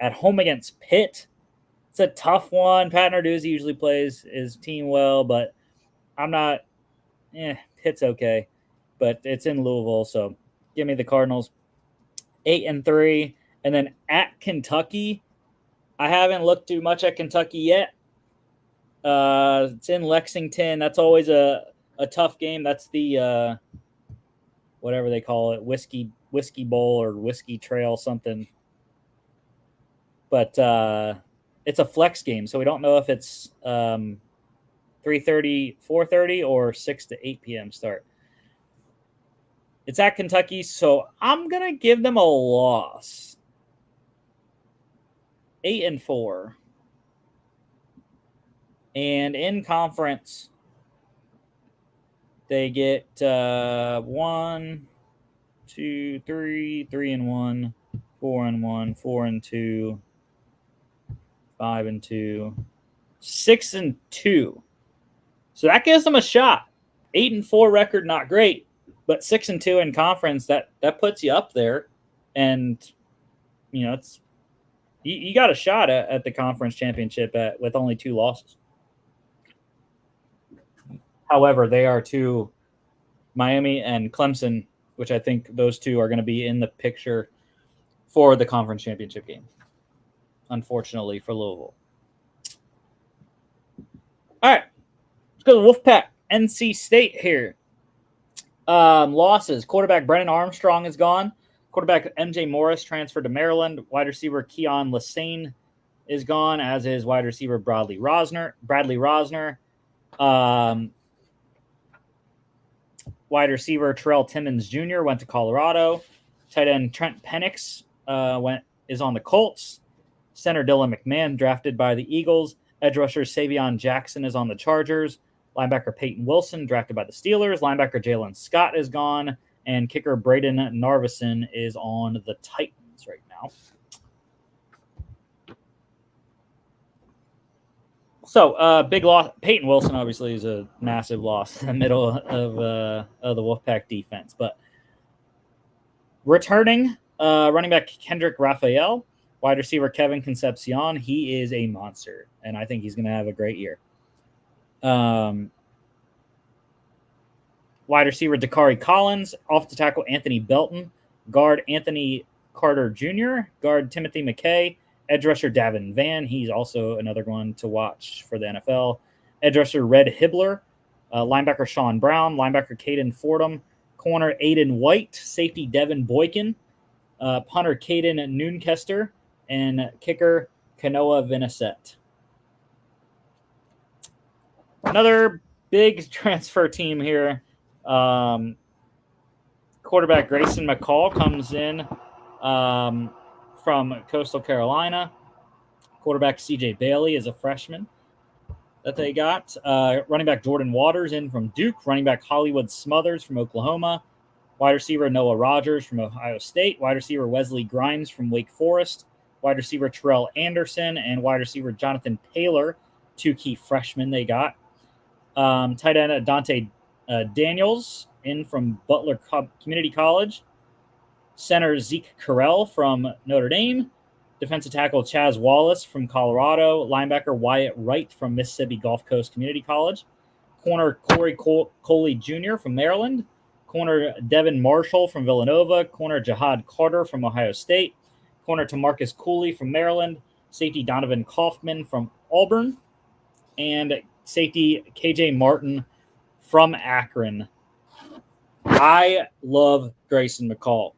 At home against Pitt, it's a tough one. Pat Narduzzi usually plays his team well, but I'm not. Pitt's okay, but it's in Louisville, so give me the Cardinals. 8-3, and then at Kentucky, I haven't looked too much at Kentucky yet. It's in Lexington. That's always a tough game. That's the whatever they call it, whiskey bowl or whiskey trail something. But it's a flex game, so we don't know if it's 3:30, 4:30, or 6 to 8 p.m. start. It's at Kentucky, so I'm gonna give them a loss. 8-4. And in conference, they get 1, 2, 3, 3-1, 4-1, 4-2, 5-2, 6-2. So that gives them a shot. 8-4 record, not great, but 6-2 in conference, that puts you up there, and it's you got a shot at the conference championship with only 2 losses. However, they are to Miami and Clemson, which I think those 2 are going to be in the picture for the conference championship game, unfortunately for Louisville. All right, let's go to Wolfpack. NC State here. Losses. Quarterback Brennan Armstrong is gone. Quarterback MJ Morris transferred to Maryland. Wide receiver Keon Lassane is gone, as is wide receiver Bradley Rosner. Wide receiver Terrell Timmons Jr. went to Colorado. Tight end Trent Penix is on the Colts. Center Dylan McMahon drafted by the Eagles. Edge rusher Savion Jackson is on the Chargers. Linebacker Peyton Wilson drafted by the Steelers. Linebacker Jalen Scott is gone. And kicker Braden Narvison is on the Titans right now. So, big loss. Peyton Wilson obviously is a massive loss in the middle of the Wolfpack defense. But returning, running back Kendrick Raphael, wide receiver Kevin Concepcion. He is a monster, and I think he's going to have a great year. Wide receiver Dakari Collins, offensive tackle Anthony Belton, guard Anthony Carter Jr., guard Timothy McKay, edge rusher Davin Van. He's also another one to watch for the NFL. Edge rusher Red Hibbler, linebacker Sean Brown, linebacker Caden Fordham, corner Aiden White, safety Devin Boykin, punter Caden Noonkester, and kicker Kanoa Vincent. Another big transfer team here. Quarterback Grayson McCall comes in from Coastal Carolina. Quarterback CJ Bailey is a freshman that they got. Running back Jordan Waters in from Duke. Running back Hollywood Smothers from Oklahoma. Wide receiver Noah Rogers from Ohio State. Wide receiver Wesley Grimes from Wake Forest. Wide receiver Terrell Anderson. And wide receiver Jonathan Taylor, 2 key freshmen they got. Tight end Dante Daniels in from Butler Community College. Center Zeke Carell from Notre Dame. Defensive tackle Chaz Wallace from Colorado. Linebacker Wyatt Wright from Mississippi Gulf Coast Community College. Corner Corey Coley Jr. from Maryland. corner Devin Marshall from Villanova, corner Jihad Carter from Ohio State, corner Tamarcus Cooley from Maryland, safety Donovan Kaufman from Auburn, and safety KJ Martin from Akron. I love Grayson McCall.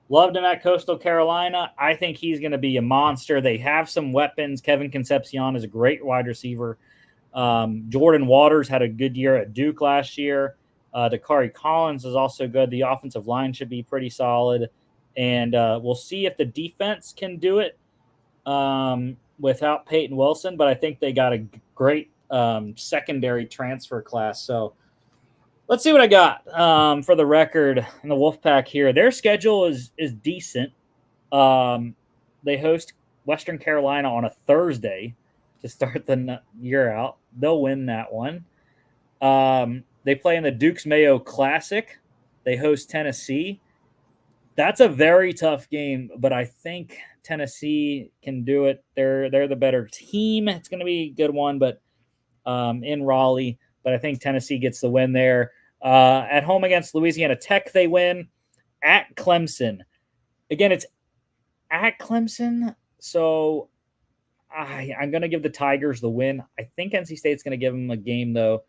Loved him at Coastal Carolina. I think he's going to be a monster. They have some weapons. Kevin Concepcion is a great wide receiver. Jordan Waters had a good year at Duke last year. Dakari Collins is also good. The offensive line should be pretty solid. And we'll see if the defense can do it without Peyton Wilson. But I think they got a great secondary transfer class. So let's see what I got for the record in the Wolfpack here. Their schedule is decent. They host Western Carolina on a Thursday to start the year out. They'll win that one. They play in the Dukes Mayo Classic. They host Tennessee. That's a very tough game, but I think Tennessee can do it. They're the better team. It's going to be a good one, but in Raleigh. But I think Tennessee gets the win there. At home against Louisiana Tech, they win. At Clemson. Again, it's at Clemson, so I'm going to give the Tigers the win. I think NC State's going to give them a game, though.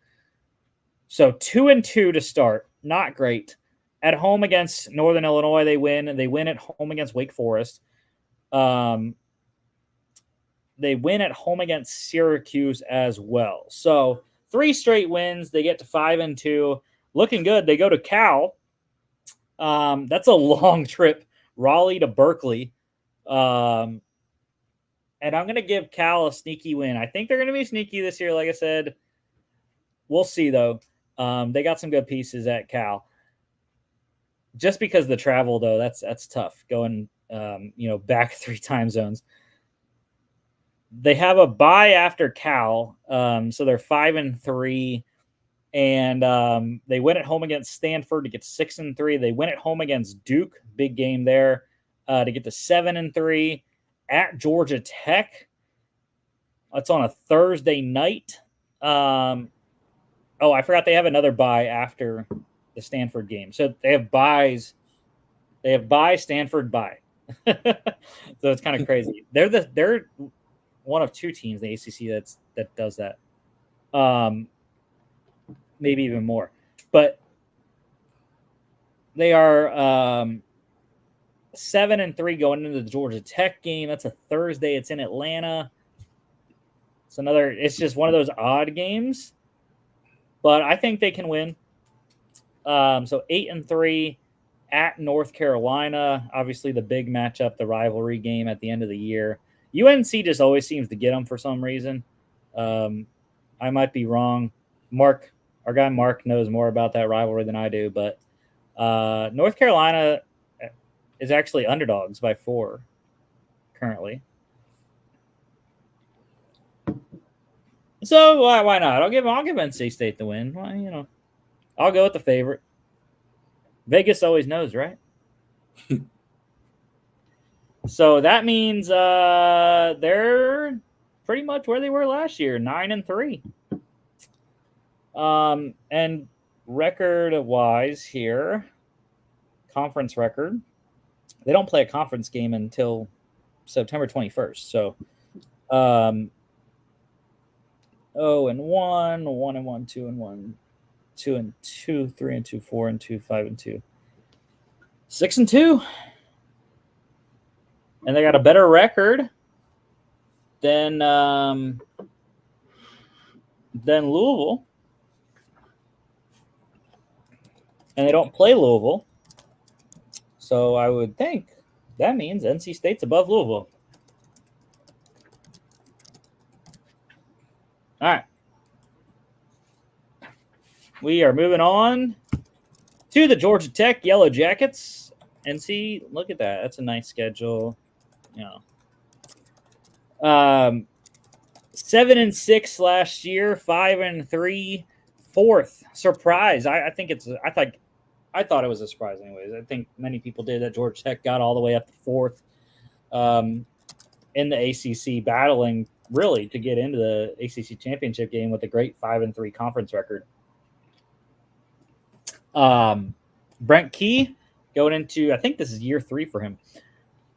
So 2-2 to start. Not great. At home against Northern Illinois, they win. They win at home against Wake Forest. They win at home against Syracuse as well. So 3 straight wins. They get to 5-2. Looking good. They go to Cal. That's a long trip. Raleigh to Berkeley. And I'm going to give Cal a sneaky win. I think they're going to be sneaky this year, like I said. We'll see, though. They got some good pieces at Cal. Just because of the travel, though, that's tough. Going, back 3 time zones. They have a bye after Cal, so they're 5-3, and they win at home against Stanford to get to 6-3. They win at home against Duke, big game there, to get to 7-3. At Georgia Tech, it's on a Thursday night. I forgot they have another bye after the Stanford game, so they have buys. They have bye, Stanford, bye. So it's kind of crazy. They're one of 2 teams in the ACC that does that. Maybe even more. But they are 7-3 going into the Georgia Tech game. That's a Thursday. It's in Atlanta. It's just one of those odd games. But I think they can win. So 8-3 at North Carolina. Obviously the big matchup, the rivalry game at the end of the year. UNC just always seems to get them for some reason. I might be wrong. Our guy Mark knows more about that rivalry than I do, but North Carolina is actually underdogs by 4 currently. So why not? I'll give NC State the win. Well, I'll go with the favorite. Vegas always knows, right? So that means they're pretty much where they were last year, 9-3. And record-wise here, conference record, they don't play a conference game until September 21st. So 0-1, 1-1, 2-1, 2-2, 3-2, 4-2, 5-2, 6-2. And they got a better record than Louisville. And they don't play Louisville. So I would think that means NC State's above Louisville. All right. We are moving on to the Georgia Tech Yellow Jackets. NC, look at that. That's a nice schedule. 7-6 last year, 5-3, 4th. Surprise. I thought it was a surprise anyways. I think many people did that Georgia Tech got all the way up to 4th in the ACC, battling really to get into the ACC championship game with a great 5-3 conference record. Brent Key going into, I think this is year 3 for him.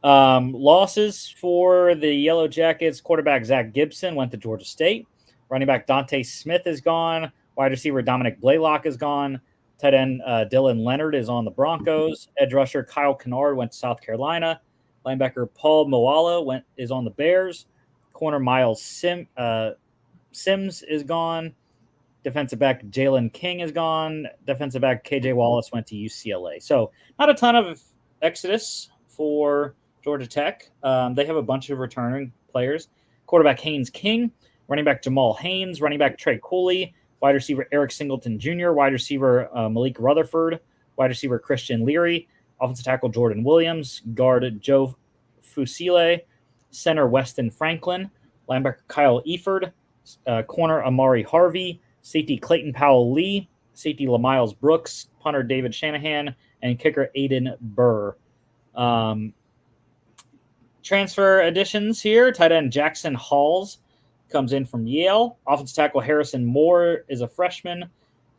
Losses for the Yellow Jackets. Quarterback Zach Gibson went to Georgia State. Running back Dante Smith is gone. Wide receiver Dominic Blaylock is gone. Tight end Dylan Leonard is on the Broncos. Edge rusher Kyle Kennard went to South Carolina. Linebacker Paul Moala is on the Bears. Corner Miles Sims is gone. Defensive back Jalen King is gone. Defensive back KJ Wallace went to UCLA. So not a ton of exodus for Georgia Tech. They have a bunch of returning players. Quarterback Haynes King, running back Jamal Haynes, running back Trey Cooley, wide receiver Eric Singleton Jr., wide receiver Malik Rutherford, wide receiver Christian Leary, offensive tackle Jordan Williams, guard Joe Fusile, center Weston Franklin, linebacker Kyle Eford, corner Amari Harvey, safety Clayton Powell-Lee, safety LaMiles Brooks, punter David Shanahan, and kicker Aiden Burr. Transfer additions here. Tight end Jackson Halls comes in from Yale. Offensive tackle Harrison Moore is a freshman.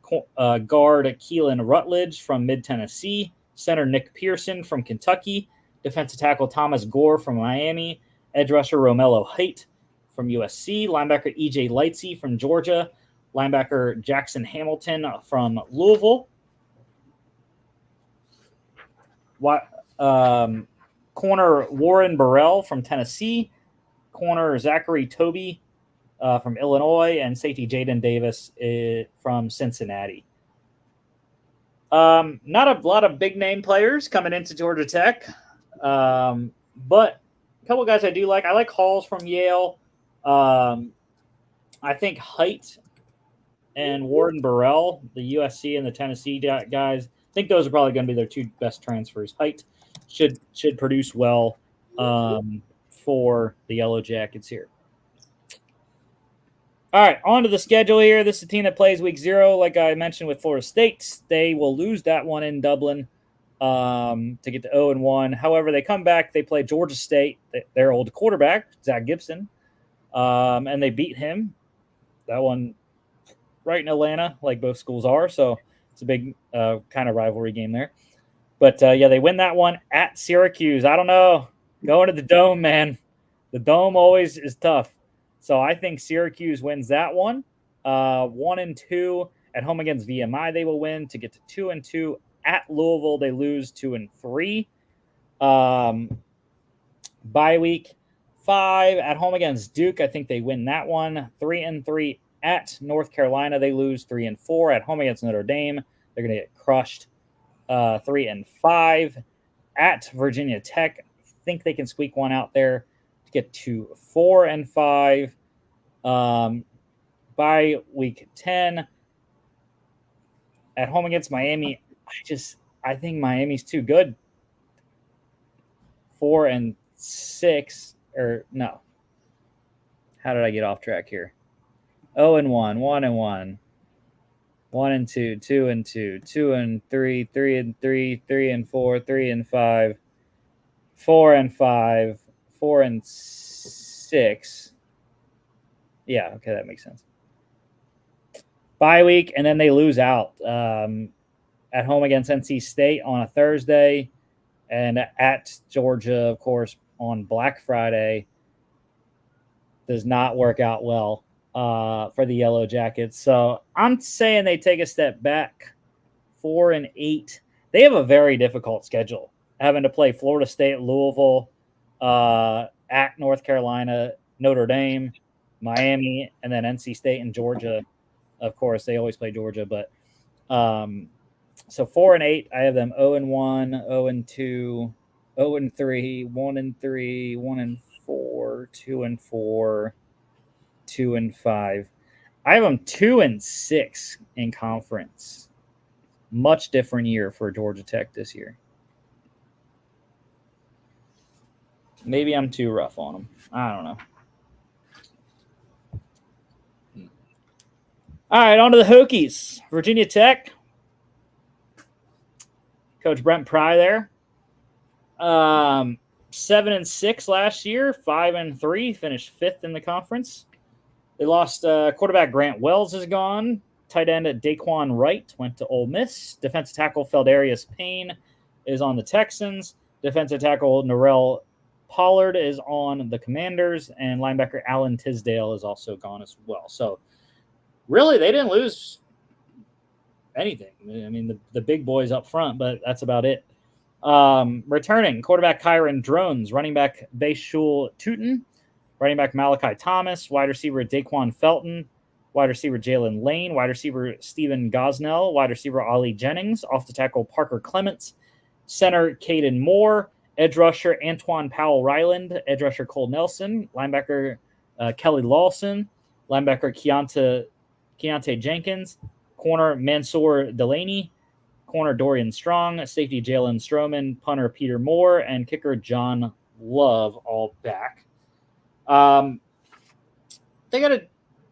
Guard Keelan Rutledge from Mid-Tennessee. Center Nick Pearson from Kentucky. Defensive tackle Thomas Gore from Miami. Edge rusher Romello Haight from USC. Linebacker EJ Lightsey from Georgia. Linebacker Jackson Hamilton from Louisville. Corner Warren Burrell from Tennessee. Corner Zachary Toby from Illinois. And safety Jaden Davis from Cincinnati. Not a lot of big name players coming into Georgia Tech. But a couple guys I do like. I like Halls from Yale. I think Haight and Warren Burrell, the USC and the Tennessee guys, I think those are probably going to be their 2 best transfers. Haight should produce well for the Yellow Jackets here. All right, on to the schedule here. This is a team that plays week 0, like I mentioned with Florida State. They will lose that one in Dublin to get to 0-1. However, they come back. They play Georgia State, their old quarterback, Zach Gibson, and they beat him. That one right in Atlanta, like both schools are. So it's a big kind of rivalry game there. But, yeah, they win that one at Syracuse. I don't know. Going to the Dome, man. The Dome always is tough. So I think Syracuse wins that one. 1-2 at home against VMI. They will win to get to 2-2 at Louisville. They lose 2-3. Bye week 5 at home against Duke. I think they win that one. 3-3 at North Carolina. They lose 3-4 at home against Notre Dame. They're going to get crushed. 3-5 at Virginia Tech. I think they can squeak one out there to get to 4-5. By week 10 at home against Miami. I think Miami's too good. 4-6 or no. How did I get off track here? 0-1, 1-1. 1-2, 2-2, 2-3, 3-3, 3-4, 3-5, 4-5, 4-6. Yeah, okay, that makes sense. Bye week, and then they lose out at home against NC State on a Thursday, and at Georgia, of course, on Black Friday. Does not work out well for the Yellow Jackets. So I'm saying they take a step back, 4-8. They have a very difficult schedule, having to play Florida State, Louisville, at North Carolina, Notre Dame, Miami, and then NC State and Georgia. Of course, they always play Georgia, but so 4-8. I have them 0-1, 0-2, 0-3, 1-3, 1-4, 2-4, 2-5. I have them 2-6 in conference. Much different year for Georgia Tech this year. Maybe I'm too rough on them. I don't know. All right, on to the Hokies. Virginia Tech. Coach Brent Pry there. 7-6 last year, 5-3, finished 5th in the conference. They lost quarterback Grant Wells is gone. tight end Daquan Wright went to Ole Miss. Defensive tackle Feldarius Payne is on the Texans. Defensive tackle Norrell Pollard is on the Commanders, and linebacker Alan Tisdale is also gone as well. So really, they didn't lose anything. I mean, the big boys up front, but that's about it. Returning quarterback Kyron Drones, running back Bayshul Tootin, running back Malachi Thomas, wide receiver Daquan Felton, wide receiver Jalen Lane, wide receiver Stephen Gosnell, wide receiver Ollie Jennings, off the tackle Parker Clements, center Caden Moore, edge rusher Antoine Powell Ryland, edge rusher Cole Nelson, linebacker Kelly Lawson, linebacker Keontae Jenkins, corner Mansour Delaney, corner Dorian Strong, safety Jalen Stroman, punter Peter Moore, and kicker John Love, all back. They got a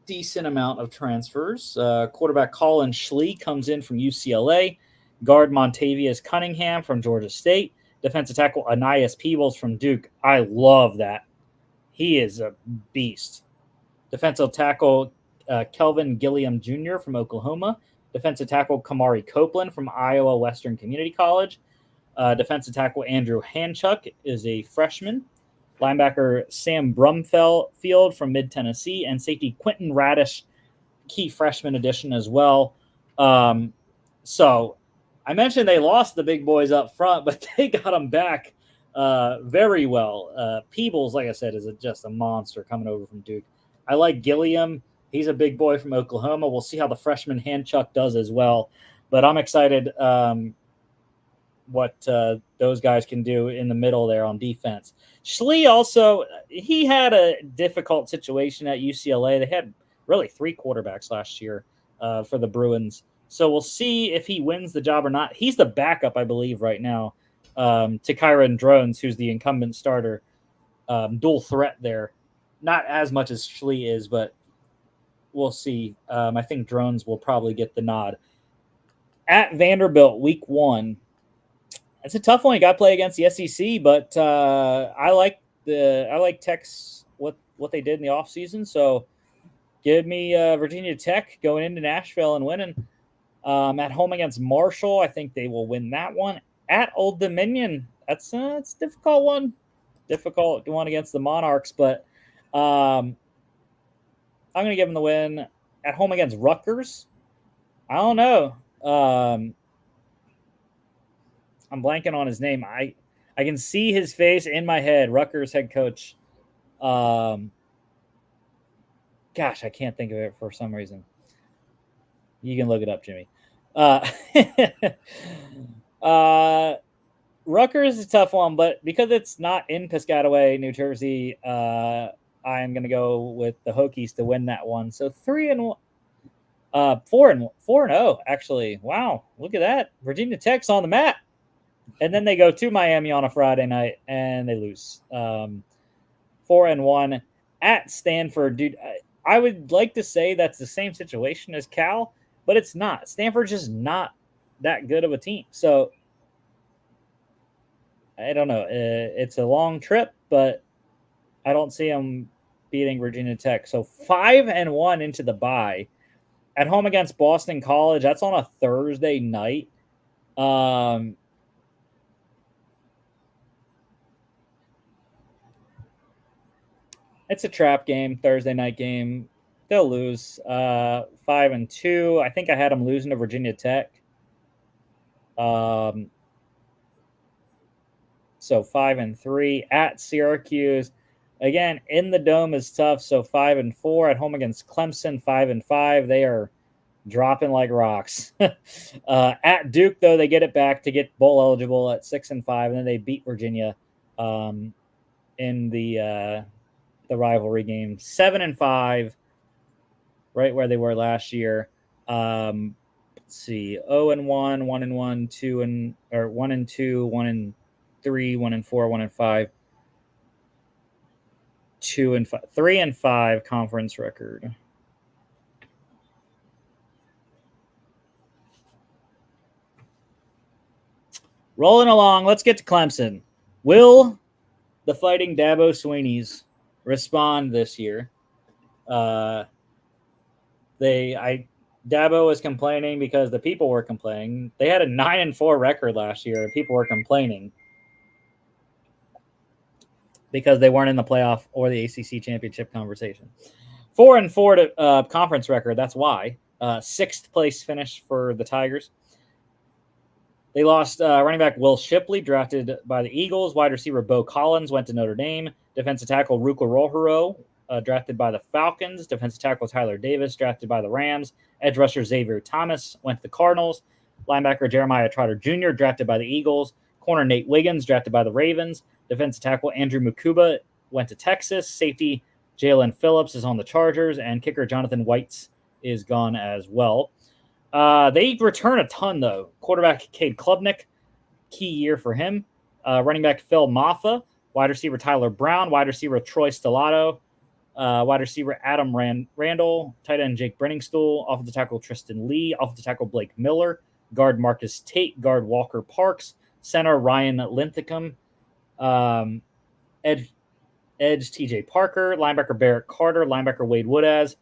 decent amount of transfers. Quarterback Colin Schlee comes in from UCLA. Guard Montavious Cunningham from Georgia State. Defensive tackle Anias Peebles from Duke. I love that. He is a beast. Defensive tackle Kelvin Gilliam Jr. from Oklahoma. Defensive tackle Kamari Copeland from Iowa Western Community College. Defensive tackle Andrew Hanchuk is a freshman. Linebacker Sam Brumfield from Mid-Tennessee. And safety Quentin Radish, key freshman addition as well. So I mentioned they lost the big boys up front, but they got them back very well. Peebles, like I said, is just a monster coming over from Duke. I like Gilliam. He's a big boy from Oklahoma. We'll see how the freshman Hanchuk does as well. But I'm excited what those guys can do in the middle there on defense. Schlee also, he had a difficult situation at UCLA. They had really 3 quarterbacks last year for the Bruins. So we'll see if he wins the job or not. He's the backup, I believe, right now to Kyron Drones, who's the incumbent starter. Dual threat there. Not as much as Schlee is, but we'll see. I think Drones will probably get the nod. At Vanderbilt, week 1. It's a tough one. You got to play against the SEC, but I like Tech's what they did in the offseason. So give me Virginia Tech going into Nashville and winning. At home against Marshall, I think they will win that one. At Old Dominion, it's a difficult one. Difficult one against the Monarchs, but I'm going to give them the win. At home against Rutgers, I don't know. I'm blanking on his name. I can see his face in my head. Rutgers head coach. Gosh, I can't think of it for some reason. You can look it up, Jimmy. Rutgers is a tough one, but because it's not in Piscataway, New Jersey, I am going to go with the Hokies to win that one. So 4-0 actually. Wow, look at that. Virginia Tech's on the map. And then they go to Miami on a Friday night and they lose. 4-1 at Stanford. Dude, I would like to say that's the same situation as Cal, but it's not. Stanford's just not that good of a team. So I don't know. It's a long trip, but I don't see them beating Virginia Tech. So 5-1 into the bye. At home against Boston College. That's on a Thursday night. It's a trap game, Thursday night game. They'll lose 5-2. I think I had them losing to Virginia Tech. So 5-3 at Syracuse. Again, in the dome is tough. So 5-4 at home against Clemson. 5-5. They are dropping like rocks. At Duke, though, they get it back to get bowl eligible at 6-5, and then they beat Virginia in the rivalry game. 7-5, right where they were last year. Let's see, 0-1, 1-1, 2-1-2, 1-3, 1-4, 1-5, 2-5, 3-5 conference record. Rolling along, let's get to Clemson. Will the Fighting Dabo Sweeneys respond this year? I Dabo was complaining because the people were complaining. They had a 9-4 record last year, and people were complaining because they weren't in the playoff or the ACC championship conversation. 4-4 to conference record. That's why. 6th place finish for the Tigers. They lost running back Will Shipley, drafted by the Eagles. Wide receiver Bo Collins went to Notre Dame. Defensive tackle Ruka Rohiro, drafted by the Falcons. Defensive tackle Tyler Davis, drafted by the Rams. Edge rusher Xavier Thomas went to the Cardinals. Linebacker Jeremiah Trotter Jr., drafted by the Eagles. Corner Nate Wiggins, drafted by the Ravens. Defensive tackle Andrew Mukuba went to Texas. Safety Jalen Phillips is on the Chargers. And kicker Jonathan Whites is gone as well. They return a ton, though. Quarterback Cade Klubnik, key year for him. Running back Phil Maffa. Wide receiver Tyler Brown. Wide receiver Troy Stellato. Wide receiver Adam Randall. Tight end Jake Brenningstool. Offensive tackle Tristan Lee. Offensive tackle Blake Miller. Guard Marcus Tate. Guard Walker Parks. Center Ryan Linthicum. Edge TJ Parker. Linebacker Barrett Carter. Linebacker Wade Woodaz.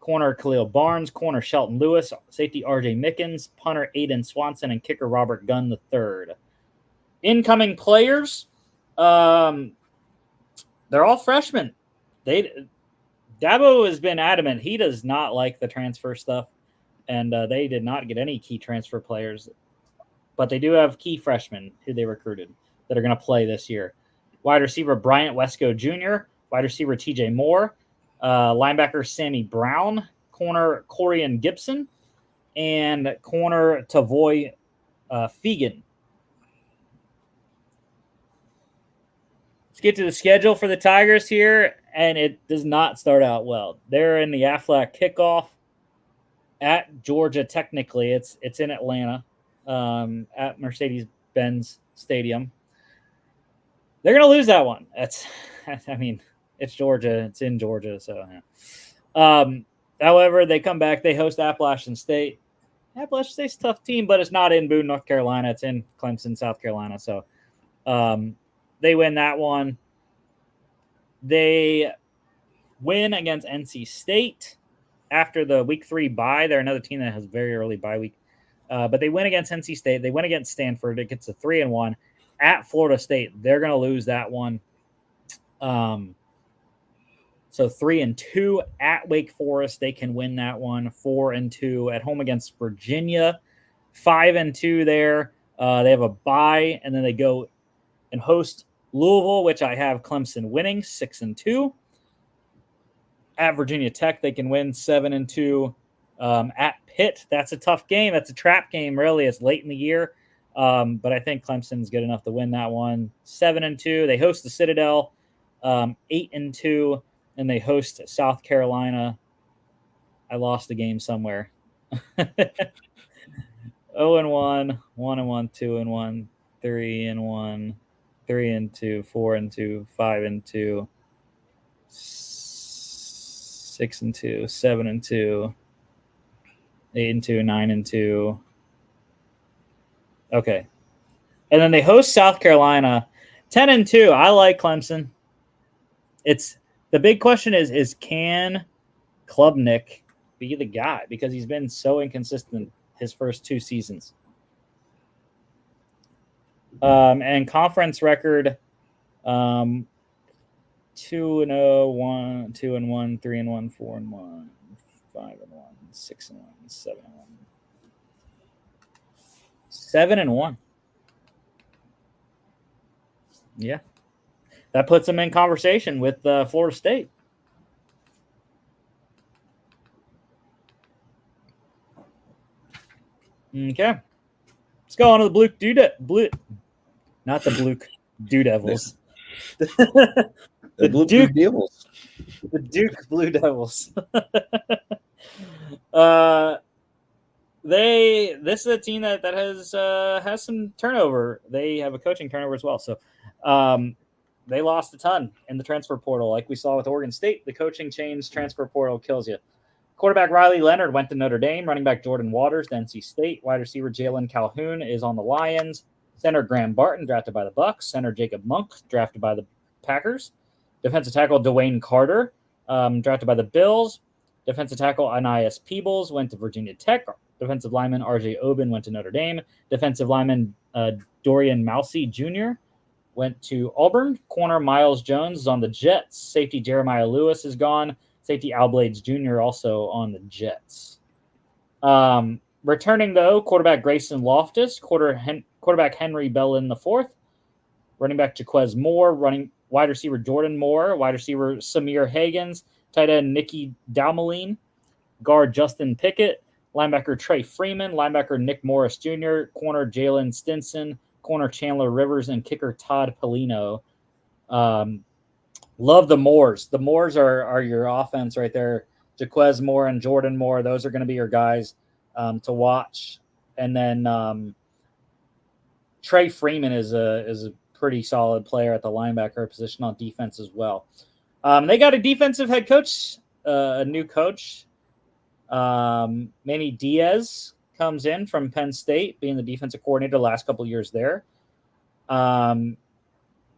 Corner Khalil Barnes. Corner Shelton Lewis. Safety RJ Mickens. Punter Aiden Swanson. And kicker Robert Gunn III. Incoming players. They're all freshmen. Dabo has been adamant he does not like the transfer stuff, and they did not get any key transfer players, but they do have key freshmen who they recruited that are going to play this year. Wide receiver Bryant Wesco Jr., wide receiver TJ Moore, linebacker Sammy Brown, corner Corian Gibson, and corner Tavoy Fegan. Let's get to the schedule for the Tigers here, and it does not start out well. They're in the Aflac kickoff at Georgia. Technically, it's in Atlanta at Mercedes-Benz Stadium. They're going to lose that one. It's Georgia. It's in Georgia, so yeah. However, they come back. They host Appalachian State. Appalachian State's a tough team, but it's not in Boone, North Carolina. It's in Clemson, South Carolina. So they win that one. They win against NC State after the week 3 bye. They're another team that has very early bye week. But they win against NC State. They win against Stanford. It gets to 3-1. At Florida State, they're going to lose that one. So 3-2 at Wake Forest. They can win that one. 4-2 at home against Virginia. 5-2 there. They have a bye, and then they go and host Louisville, which I have Clemson winning 6-2. At Virginia Tech, they can win 7-2. At Pitt, that's a tough game. That's a trap game, really. It's late in the year. But I think Clemson's good enough to win that one. 7-2. They host the Citadel. 8-2. And they host South Carolina. I lost the game somewhere. 0-1, 1-1, 2-1, 3-1, 3-2, 4-2, 5-2, 6-2, 7-2, 8-2, 9-2. Okay. And then they host South Carolina 10-2. I like Clemson. It's the big question is can Klubnik be the guy? Because he's been so inconsistent his first 2 seasons. And conference record 2-0, 2-1, 2-1, 3-1, 4-1, 5-1, 6-1, 7-1. 7-1. Yeah. That puts them in conversation with Florida State. Okay. Let's go on to the not the Blue Devils. The Duke Devils. The Duke Blue Devils. This is a team that has some turnover. They have a coaching turnover as well. So they lost a ton in the transfer portal. Like we saw with Oregon State, the coaching change, transfer portal kills you. Quarterback Riley Leonard went to Notre Dame. Running back Jordan Waters to NC State. Wide receiver Jalen Calhoun is on the Lions. Center Graham Barton, drafted by the Bucks. Center Jacob Monk, drafted by the Packers. Defensive tackle Dwayne Carter, drafted by the Bills. Defensive tackle Anias Peebles went to Virginia Tech. Defensive lineman R.J. Oben went to Notre Dame. Defensive lineman Dorian Mousey Jr. went to Auburn. Corner Miles Jones is on the Jets. Safety Jeremiah Lewis is gone. Safety Al Blades Jr. also on the Jets. Returning, though, quarterback Grayson Loftus, quarterback Henry Bellin IV, running back Jaquez Moore, wide receiver Jordan Moore, wide receiver Samir Hagans, tight end Nicky Dalmaline, guard Justin Pickett, linebacker Trey Freeman, linebacker Nick Morris Jr., corner Jalen Stinson, corner Chandler Rivers, and kicker Todd Polino. Love the Moores. The Moores are your offense right there. Jaquez Moore and Jordan Moore, those are going to be your guys to watch. And then Trey Freeman is a pretty solid player at the linebacker position on defense as well. They got a defensive head coach, a new coach. Manny Diaz comes in from Penn State, being the defensive coordinator the last couple of years there.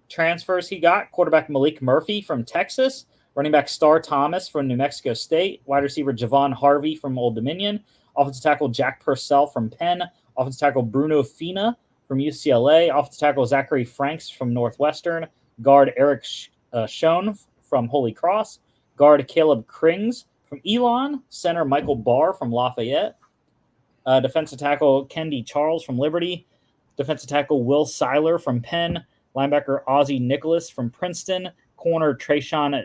Transfers he got, quarterback Malik Murphy from Texas, running back Star Thomas from New Mexico State, wide receiver Javon Harvey from Old Dominion, offensive tackle Jack Purcell from Penn, offensive tackle Bruno Fina from UCLA, offensive tackle Zachary Franks from Northwestern, guard Eric Schoen from Holy Cross, guard Caleb Krings from Elon, center Michael Barr from Lafayette, defensive tackle Kendi Charles from Liberty, defensive tackle Will Seiler from Penn, linebacker Ozzie Nicholas from Princeton, corner Trayshawn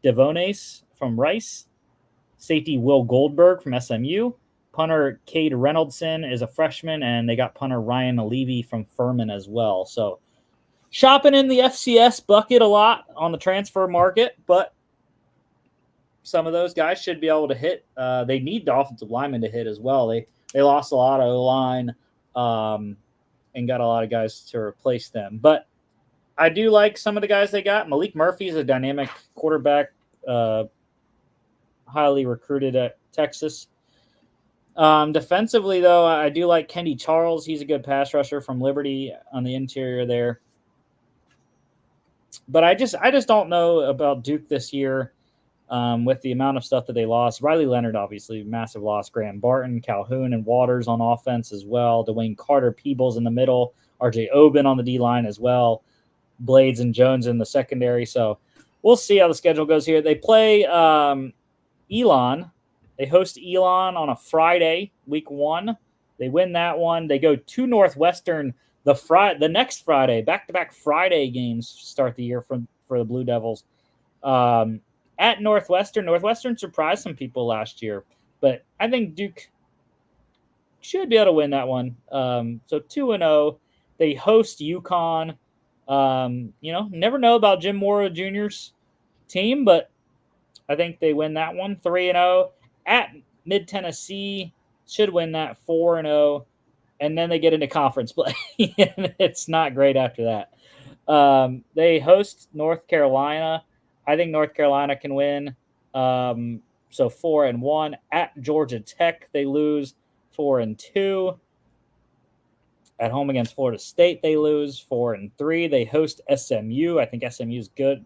Devones from Rice, safety Will Goldberg from SMU, punter Cade Reynoldson is a freshman, and they got punter Ryan Levy from Furman as well. So shopping in the FCS bucket a lot on the transfer market, but some of those guys should be able to hit. They need the offensive linemen to hit as well. They lost a lot of line and got a lot of guys to replace them. But I do like some of the guys they got. Malik Murphy is a dynamic quarterback, highly recruited at Texas. Defensively, though, I do like Kendi Charles. He's a good pass rusher from Liberty on the interior there. But I just don't know about Duke this year with the amount of stuff that they lost. Riley Leonard, obviously, massive loss. Graham Barton, Calhoun, and Waters on offense as well. Dwayne Carter, Peebles in the middle. R.J. Oben on the D-line as well. Blades and Jones in the secondary. So we'll see how the schedule goes here. They play Elon. They host Elon on a Friday, week 1. They win that one. They go to Northwestern the next Friday. Back-to-back Friday games start the year for the Blue Devils. At Northwestern. Northwestern surprised some people last year, but I think Duke should be able to win that one. So 2-0. They host UConn. Never know about Jim Mora Jr.'s team, but I think they win that one 3-0. At Mid Tennessee, should win that 4-0. And then they get into conference play. And it's not great after that. They host North Carolina. I think North Carolina can win. So 4-1. At Georgia Tech, they lose 4-2. At home against Florida State, they lose 4-3. They host SMU. I think SMU is good,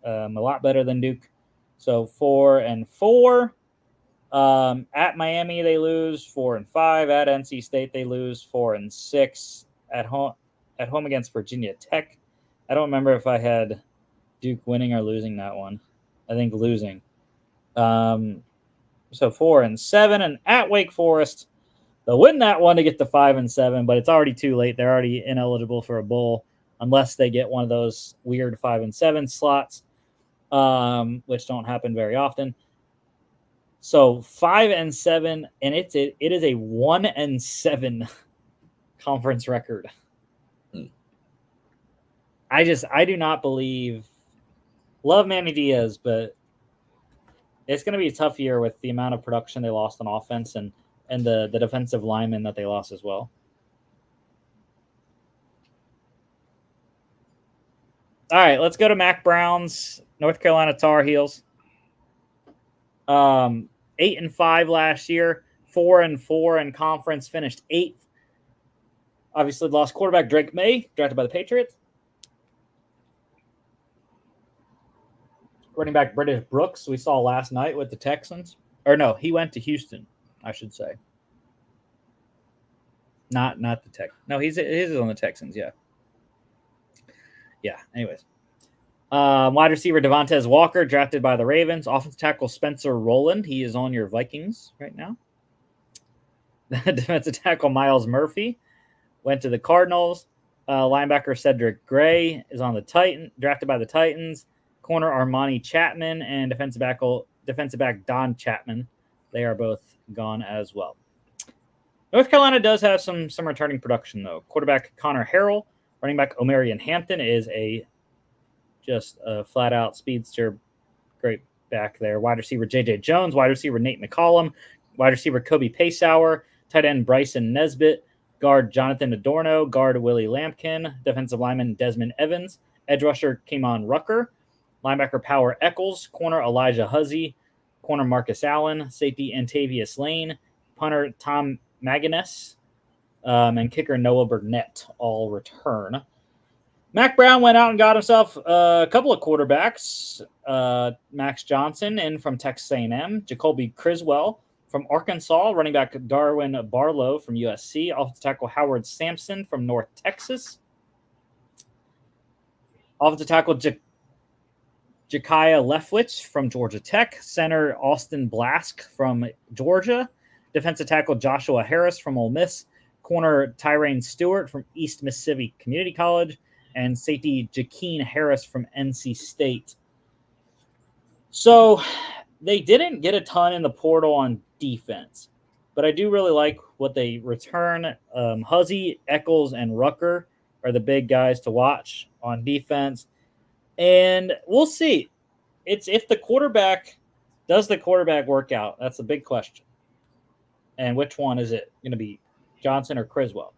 a lot better than Duke. So 4-4. At Miami, they lose 4-5. At NC State, they lose 4-6. At home against Virginia Tech, I don't remember if I had Duke winning or losing that one. I think losing. So 4-7. And at Wake Forest, they'll win that one to get to 5-7, but it's already too late. They're already ineligible for a bowl unless they get one of those weird 5-7 slots, which don't happen very often. So 5-7, and it is a 1-7 conference record. I do not believe. Love Manny Diaz, but it's going to be a tough year with the amount of production they lost on offense and the defensive linemen that they lost as well. All right, let's go to Mac Brown's North Carolina Tar Heels. 8-5 last year, 4-4 in conference, finished 8th. Obviously lost quarterback Drake May, drafted by the Patriots. Running back British Brooks, we saw last night with the Texans. Or no, he went to Houston, I should say. Not the Tech. No, he's on the Texans, yeah. Yeah, anyways. Wide receiver Devontae Walker, drafted by the Ravens. Offensive tackle Spencer Rowland. He is on your Vikings right now. Defensive tackle Miles Murphy went to the Cardinals. Linebacker Cedric Gray is on the Titans, drafted by the Titans. Corner Armani Chapman and defensive back Don Chapman. They are both gone as well. North Carolina does have some returning production, though. Quarterback Connor Harrell. Running back Omarion Hampton is just a flat-out speedster. Great back there. Wide receiver J.J. Jones. Wide receiver Nate McCollum. Wide receiver Kobe Paysour. Tight end Bryson Nesbitt. Guard Jonathan Adorno. Guard Willie Lampkin. Defensive lineman Desmond Evans. Edge rusher Kamon Rucker. Linebacker Power Eccles. Corner Elijah Huzzy. Corner Marcus Allen. Safety Antavius Lane. Punter Tom Maginess. And kicker Noah Burnett all return. Mac Brown went out and got himself a couple of quarterbacks. Max Johnson in from Texas A&M. Jacoby Criswell from Arkansas. Running back Darwin Barlow from USC. Offensive tackle Howard Sampson from North Texas. Offensive tackle Jekiah Leftwich from Georgia Tech. Center Austin Blask from Georgia. Defensive tackle Joshua Harris from Ole Miss. Corner Tyrone Stewart from East Mississippi Community College. And safety Jakeen Harris from NC State. So they didn't get a ton in the portal on defense, but I do really like what they return. Huzzy, Eccles, and Rucker are the big guys to watch on defense. And we'll see. It's if the quarterback does the quarterback work out. That's the big question. And which one is it going to be, Johnson or Criswell?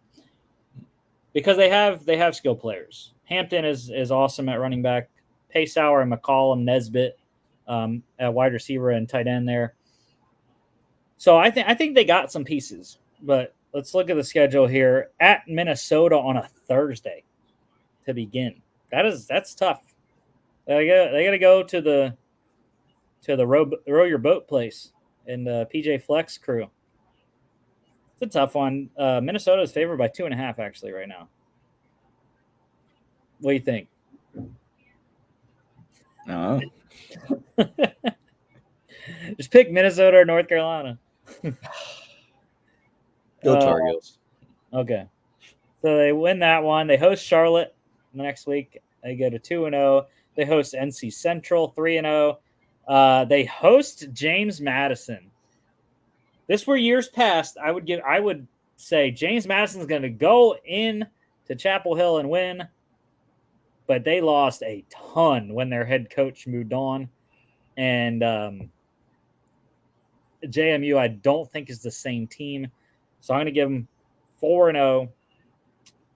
Because they have skill players. Hampton is awesome at running back. Paysour and McCollum, Nesbitt at wide receiver and tight end there. So I think they got some pieces. But let's look at the schedule here. At Minnesota on a Thursday to begin. That's tough. They got to go to the row your boat place and PJ Flex crew. It's a tough one. Minnesota is favored by 2.5 actually right now. What do you think? No. Just pick Minnesota or North Carolina. Go Tar Heels. Okay. So they win that one. They host Charlotte the next week. They go to 2-0. They host NC Central 3-0. They host James Madison. This were years past. I would say James Madison's going to go in to Chapel Hill and win, but they lost a ton when their head coach moved on. And JMU, I don't think is the same team. So I'm going to give them 4-0.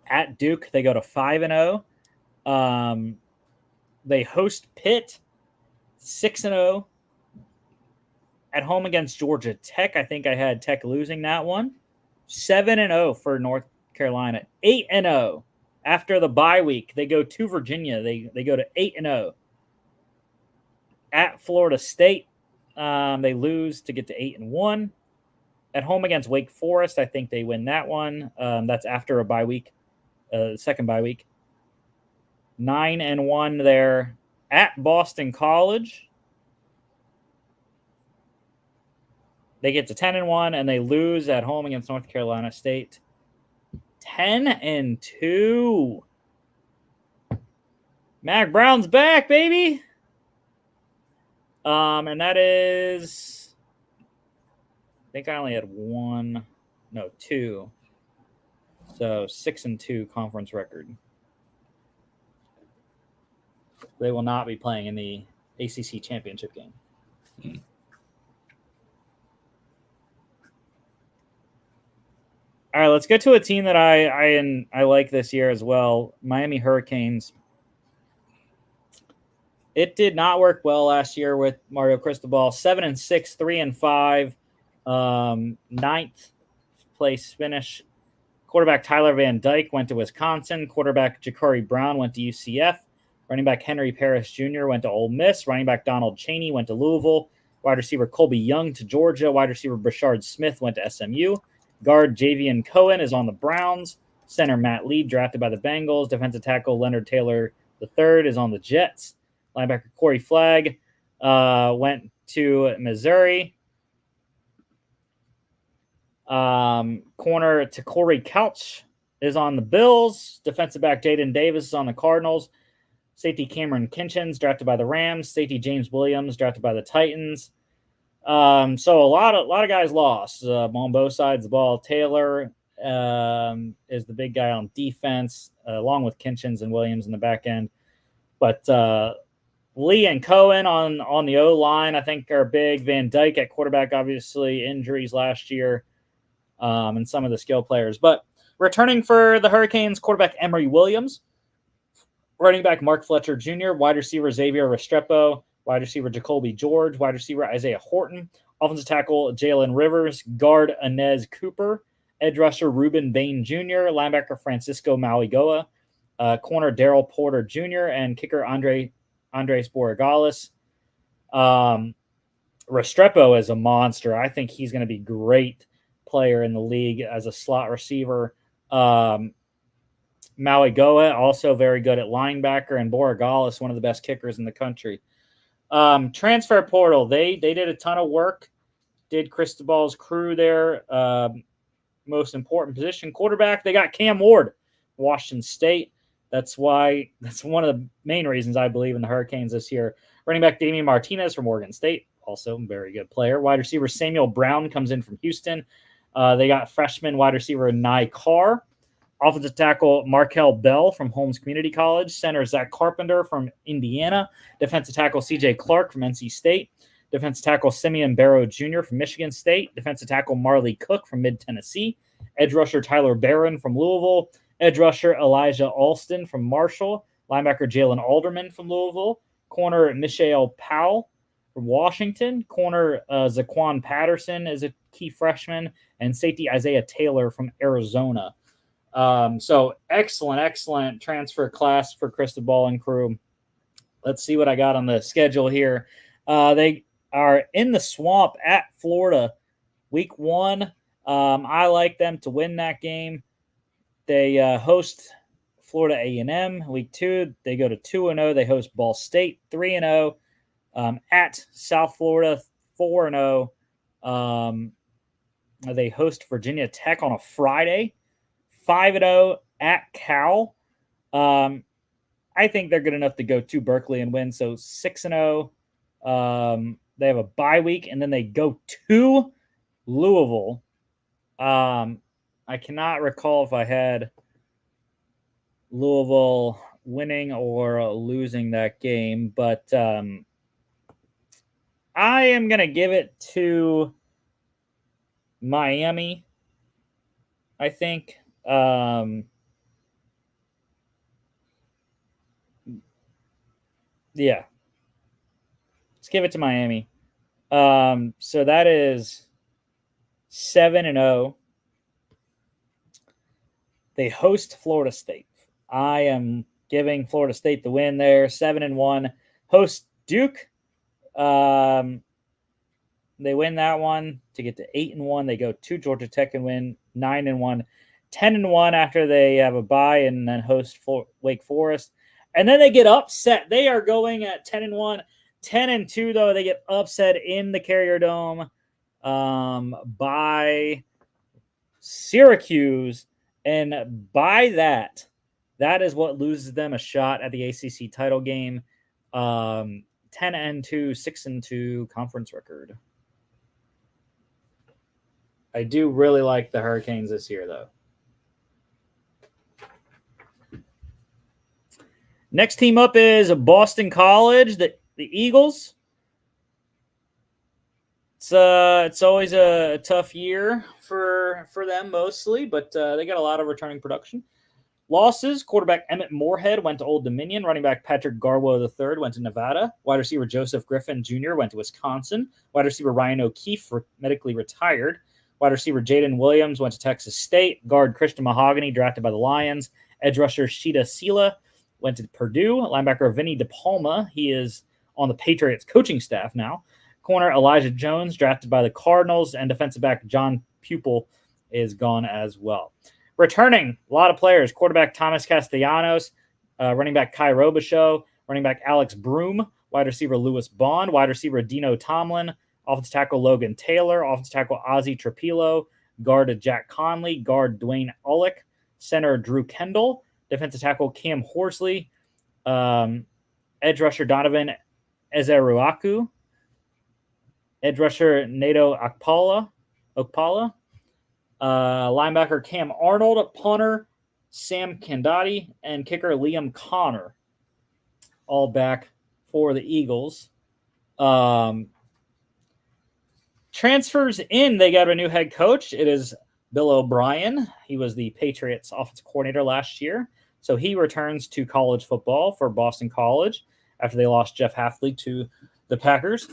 At Duke, they go to 5-0. They host Pitt 6-0. At home against Georgia Tech, I think I had Tech losing that one. 7-0 for North Carolina. 8-0 after the bye week. They go to Virginia. They go to 8-0. At Florida State, they lose to get to 8-1. At home against Wake Forest, I think they win that one. That's after a bye week, second bye week. 9-1 there. At Boston College, they get to 10-1, and they lose at home against North Carolina State. 10-2. Mac Brown's back, baby. And that is, I think I only had two. So 6-2 conference record. They will not be playing in the ACC championship game. All right, let's get to a team that I like this year as well. Miami Hurricanes. It did not work well last year with Mario Cristobal. 7-6, 3-5, ninth place finish. Quarterback Tyler Van Dyke went to Wisconsin. Quarterback Ja'Cory Brown went to UCF. Running back Henry Parrish Jr. went to Ole Miss. Running back Donald Chaney went to Louisville. Wide receiver Colby Young to Georgia. Wide receiver Brashard Smith went to SMU. Guard Javian Cohen is on the Browns. Center Matt Lee, drafted by the Bengals. Defensive tackle Leonard Taylor III is on the Jets. Linebacker Corey Flagg went to Missouri. Corner Corey Couch is on the Bills. Defensive back Jaden Davis is on the Cardinals. Safety Cameron Kinchins, drafted by the Rams. Safety James Williams, drafted by the Titans. So a lot of guys lost on both sides of the ball. Taylor is the big guy on defense, along with Kinchins and Williams in the back end. But Lee and Cohen on the O-line, I think, are big. Van Dyke at quarterback, obviously, injuries last year, and some of the skill players. But returning for the Hurricanes, quarterback Emory Williams. Running back Mark Fletcher Jr., wide receiver Xavier Restrepo, wide receiver Jacoby George, wide receiver Isaiah Horton, offensive tackle Jalen Rivers, guard Inez Cooper, edge rusher Ruben Bain Jr., linebacker Francisco Mauigoa, corner Daryl Porter Jr., and kicker Andres Borregales. Restrepo is a monster. I think he's going to be a great player in the league as a slot receiver. Mauigoa, also very good at linebacker, and Borregales, one of the best kickers in the country. Transfer portal, they did a ton of work. Did Cristobal's crew there. Most important position, quarterback, they got Cam Ward, Washington State. That's one of the main reasons I believe in the Hurricanes this year. Running back Damian Martinez from Oregon State, also a very good player. Wide receiver Samuel Brown comes in from Houston. They got freshman wide receiver Nye Carr. Offensive tackle Markel Bell from Holmes Community College. Center Zach Carpenter from Indiana. Defensive tackle C.J. Clark from NC State. Defensive tackle Simeon Barrow Jr. from Michigan State. Defensive tackle Marley Cook from Mid-Tennessee. Edge rusher Tyler Barron from Louisville. Edge rusher Elijah Alston from Marshall. Linebacker Jalen Alderman from Louisville. Corner Michael Powell from Washington. Corner Zaquan Patterson is a key freshman. And safety Isaiah Taylor from Arizona. So excellent transfer class for Cristobal and crew. Let's see what I got on the schedule here. They are in the swamp at Florida week 1. I like them to win that game. They host Florida A&M week 2. They go to 2-0. They host Ball State 3-0. At South Florida 4-0. They host Virginia Tech on a Friday. 5-0 at Cal. I think they're good enough to go to Berkeley and win. So 6-0. They have a bye week, and then they go to Louisville. I cannot recall if I had Louisville winning or losing that game, but I am going to give it to Miami, I think. Yeah. Let's give it to Miami. So that is 7-0. They host Florida State. I am giving Florida State the win there. 7-1. Host Duke. They win that one to get to 8-1. They go to Georgia Tech and win 9-1. 10-1 after they have a bye and then host Wake Forest. And then they get upset. They are going at 10-1. 10-2, though, they get upset in the Carrier Dome by Syracuse. And by that is what loses them a shot at the ACC title game. 10-2, 6-2 conference record. I do really like the Hurricanes this year, though. Next team up is Boston College, the Eagles. It's always a tough year for them mostly, but they got a lot of returning production. Losses, quarterback Emmett Moorhead went to Old Dominion. Running back Patrick Garwo III went to Nevada. Wide receiver Joseph Griffin Jr. went to Wisconsin. Wide receiver Ryan O'Keefe medically retired. Wide receiver Jaden Williams went to Texas State. Guard Christian Mahogany drafted by the Lions. Edge rusher Sheeta Sela went to Purdue. Linebacker Vinny DePalma, he is on the Patriots coaching staff now. Corner Elijah Jones, drafted by the Cardinals, and defensive back John Pupil is gone as well. Returning, a lot of players. Quarterback Thomas Castellanos, running back Kai Robichaux, running back Alex Broom, wide receiver Lewis Bond, wide receiver Dino Tomlin, offensive tackle Logan Taylor, offensive tackle Ozzie Trapilo, guard Jack Conley, guard Dwayne Ullick, center Drew Kendall, defensive tackle Cam Horsley, edge rusher Donovan Ezeruaku, edge rusher Nato Okpala, linebacker Cam Arnold, punter Sam Candati, and kicker Liam Connor, all back for the Eagles. Transfers in, they got a new head coach. It is Bill O'Brien. He was the Patriots offensive coordinator last year. So he returns to college football for Boston College after they lost Jeff Hafley to the Packers,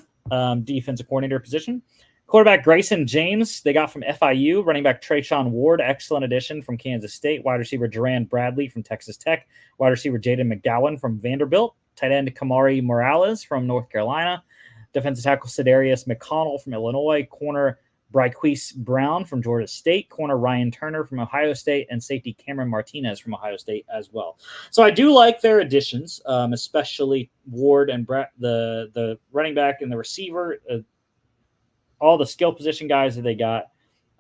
defensive coordinator position. Quarterback Grayson James, they got from FIU. Running back Trayshawn Ward, excellent addition from Kansas State. Wide receiver Duran Bradley from Texas Tech. Wide receiver Jaden McGowan from Vanderbilt. Tight end Kamari Morales from North Carolina. Defensive tackle Sedarius McConnell from Illinois. Corner Bryquise Brown from Georgia State. Corner Ryan Turner from Ohio State. And safety Cameron Martinez from Ohio State as well. So I do like their additions, especially Ward and the running back and the receiver. All the skill position guys that they got.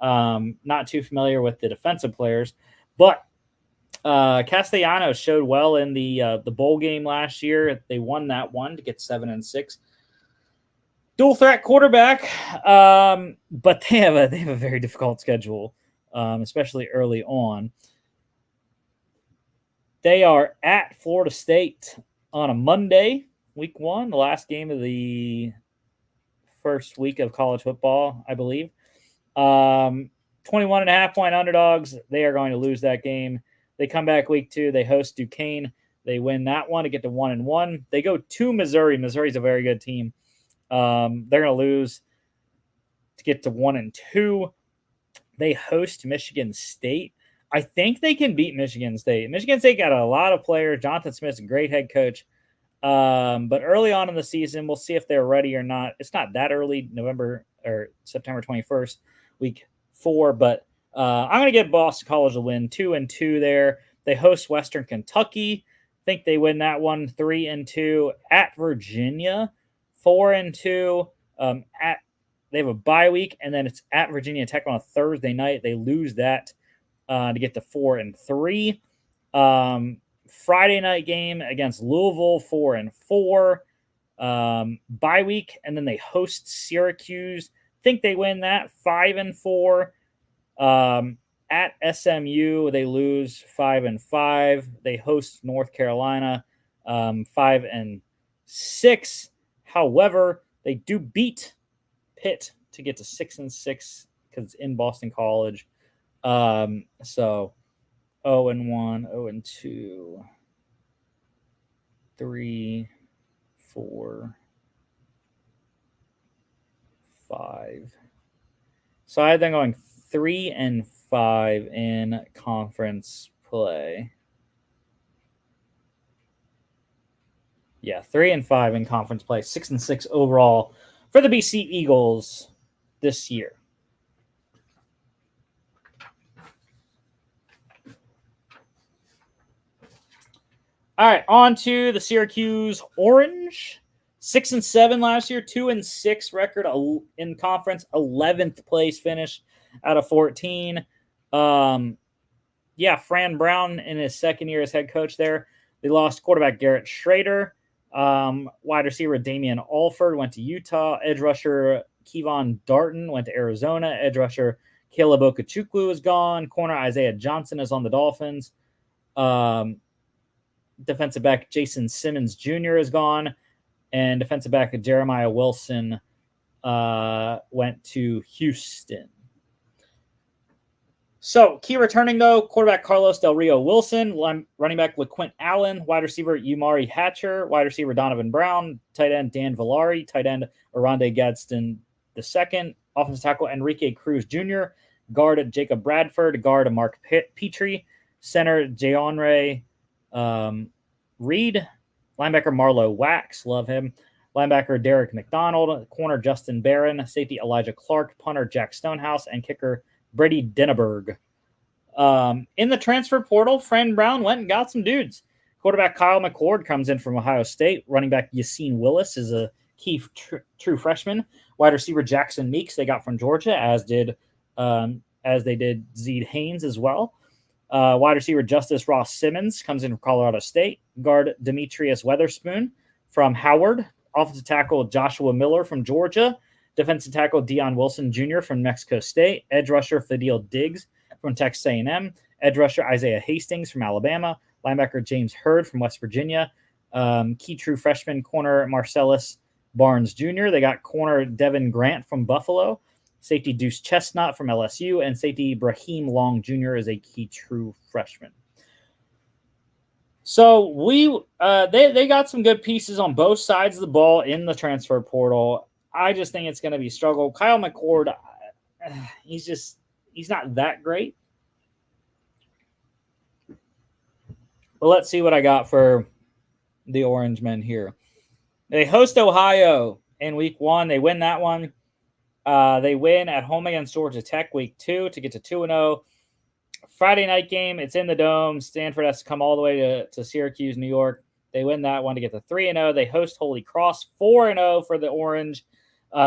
Not too familiar with the defensive players, but Castellanos showed well in the bowl game last year. They won that one to get 7-6. Dual threat quarterback, but they have a very difficult schedule, especially early on. They are at Florida State on a Monday, week 1, the last game of the first week of college football, I believe. 21.5-point underdogs. They are going to lose that game. They come back week 2. They host Duquesne. They win that one to get to 1-1. They go to Missouri. Missouri's a very good team. They're going to lose to get to 1-2. They host Michigan State. I think they can beat Michigan State. Michigan State got a lot of players. Jonathan Smith's a great head coach. But early on in the season, we'll see if they're ready or not. It's not that early, November or September 21st, week 4. But I'm going to give Boston College a win, 2-2 there. They host Western Kentucky. I think they win that one, 3-2. At Virginia, 4-2. They have a bye week, and then it's at Virginia Tech on a Thursday night. They lose that to get to 4-3. Friday night game against Louisville, 4-4. Bye week, and then they host Syracuse. Think they win that, 5-4. At SMU, they lose 5-5. They host North Carolina, 5-6. However, they do beat Pitt to get to 6-6 because it's in Boston College. So 0-1, 0-2, 3, 4, 5. So I think going 3-5 in conference play. Yeah, 3-5 in conference play, 6-6 overall for the BC Eagles this year. All right, on to the Syracuse Orange. 6-7 last year, 2-6 record in conference, 11th place finish out of 14. Fran Brown in his second year as head coach there. They lost quarterback Garrett Schrader. Wide receiver Damian Alford went to Utah. Edge rusher Kevon Darton went to Arizona. Edge rusher Caleb Okechukwu is gone. Corner Isaiah Johnson is on the Dolphins. Defensive back Jason Simmons Jr. is gone. And defensive back Jeremiah Wilson went to Houston. So, key returning, though, quarterback Carlos Del Rio Wilson, running back LaQuint Allen, wide receiver Umari Hatcher, wide receiver Donovan Brown, tight end Dan Villari, tight end Aronde Gadsden II, offensive tackle Enrique Cruz Jr., guard Jacob Bradford, guard Mark Petrie, center Jaonre Reed, linebacker Marlo Wax, love him. Linebacker Derek McDonald, corner Justin Barron, safety Elijah Clark, punter Jack Stonehouse, and kicker Brady Denneberg. In the transfer portal, Fran Brown went and got some dudes. Quarterback Kyle McCord comes in from Ohio State. Running back Yassine Willis is a key true freshman. Wide receiver Jackson Meeks they got from Georgia, as they did Zeed Haynes as well. Wide receiver Justice Ross Simmons comes in from Colorado State. Guard Demetrius Weatherspoon from Howard. Offensive tackle Joshua Miller from Georgia. Defensive tackle Deion Wilson Jr. from Mexico State. Edge rusher Fadil Diggs from Texas A&M. Edge rusher Isaiah Hastings from Alabama. Linebacker James Hurd from West Virginia. Key true freshman corner Marcellus Barnes Jr. They got corner Devin Grant from Buffalo. Safety Deuce Chestnut from LSU. And safety Brahim Long Jr. is a key true freshman. So they got some good pieces on both sides of the ball in the transfer portal. I just think it's going to be a struggle. Kyle McCord, he's not that great. But let's see what I got for the Orange Men here. They host Ohio in week 1. They win that one. They win at home against Georgia Tech week 2 to get to 2-0. Friday night game, it's in the Dome. Stanford has to come all the way to Syracuse, New York. They win that one to get to 3-0. They host Holy Cross, 4-0 for the Orange.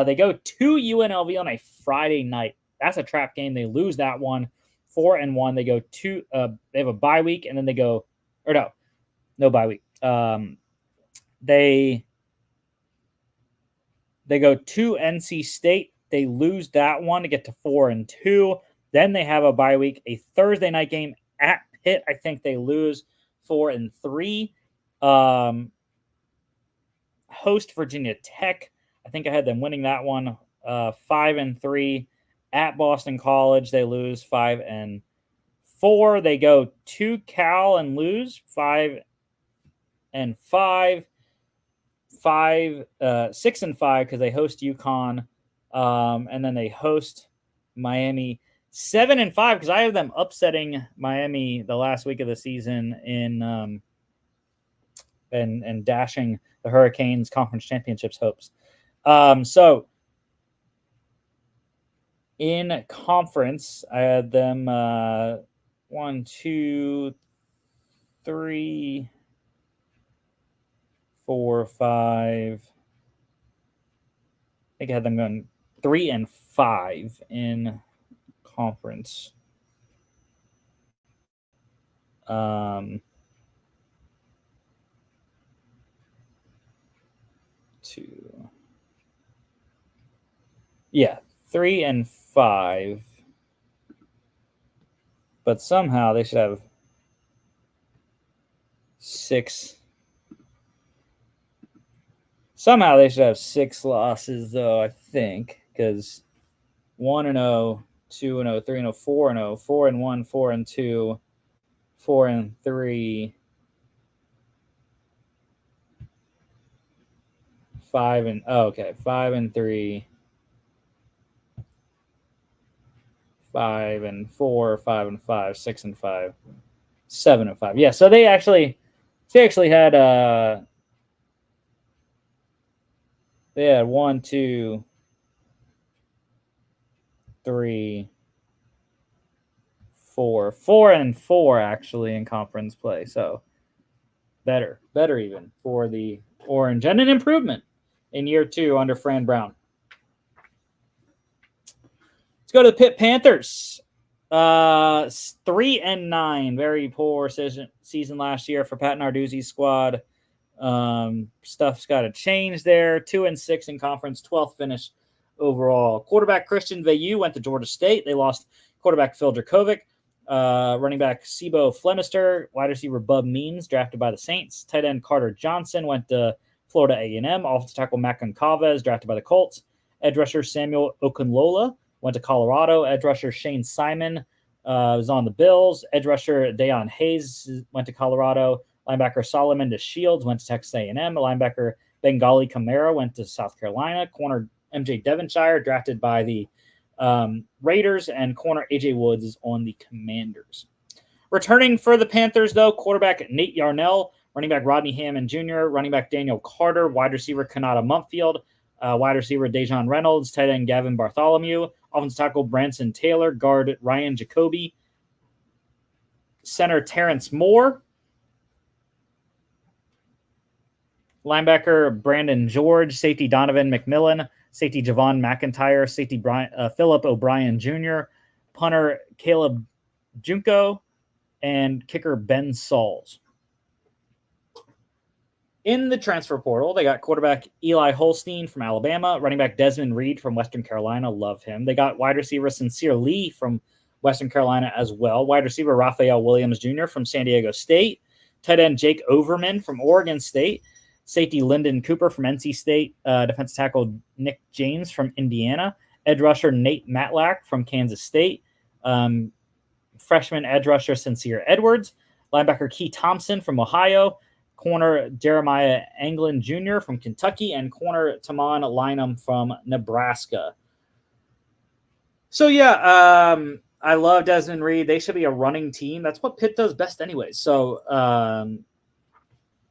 They go to UNLV on a Friday night. That's a trap game. They lose that one, 4-1. They go to they have a bye week, and then they go, or no bye week. They go to NC State. They lose that one to get to 4-2. Then they have a bye week, a Thursday night game at Pitt. I think they lose 4-3. Host Virginia Tech. I think I had them winning that one 5-3. At Boston College, they lose 5-4. They go to Cal and lose 5-5. 6-5 because they host UConn. And then they host Miami 7-5 because I have them upsetting Miami the last week of the season in and dashing the Hurricanes conference championships hopes. So in conference, I had them 1, 2, 3, 4, 5. I think I had them going 3-5 in conference. Yeah, 3-5. But somehow they should have 6. Somehow they should have 6 losses, though, I think, because 1-0, 2-0, 3-0, 4-0, 4-1, 4-2, 4-3, 5-3, 5-4, 5-5, 6-5, 7-5. Yeah, so they actually had they had 1, 2, 3, 4, 4-4 actually in conference play. So better even for the Orange, and an improvement in year 2 under Fran Brown. Let's go to the Pitt Panthers. 3-9, very poor season last year for Pat Narduzzi's squad. Stuff's got to change there. 2-6 in conference, 12th finish overall. Quarterback Christian Veilleux went to Georgia State. They lost quarterback Phil Dracovic. Running back Sibo Flemister. Wide receiver Bub Means, drafted by the Saints. Tight end Carter Johnson went to Florida A&M. Offensive tackle Mac Goncalves, drafted by the Colts. Edge rusher Samuel Okunlola went to Colorado. Edge rusher Shane Simon was on the Bills. Edge rusher Deion Hayes went to Colorado. Linebacker Solomon DeShields went to Texas A&M. Linebacker Bengali Kamara went to South Carolina. Corner MJ Devonshire, drafted by the Raiders. And corner AJ Woods is on the Commanders. Returning for the Panthers, though, quarterback Nate Yarnell. running back Rodney Hammond Jr., running back Daniel Carter, wide receiver Kanata Mumpfield, wide receiver Dejon Reynolds, tight end Gavin Bartholomew, offensive tackle Branson Taylor, guard Ryan Jacoby, center Terrence Moore, linebacker Brandon George, safety Donovan McMillan, safety Javon McIntyre, safety Philip O'Brien Jr., punter Caleb Junko, and kicker Ben Sauls. In the transfer portal, they got quarterback Eli Holstein from Alabama, running back Desmond Reed from Western Carolina. Love him. They got wide receiver Sincere Lee from Western Carolina as well. Wide receiver Raphael Williams Jr. from San Diego State. Tight end Jake Overman from Oregon State. Safety Lyndon Cooper from NC State. Defensive tackle Nick James from Indiana. Edge rusher Nate Matlack from Kansas State. Freshman edge rusher Sincere Edwards. Linebacker Key Thompson from Ohio. Corner Jeremiah Anglin Jr. from Kentucky, and corner Taman Lynham from Nebraska. So, yeah, I love Desmond Reed. They should be a running team. That's what Pitt does best anyway. So,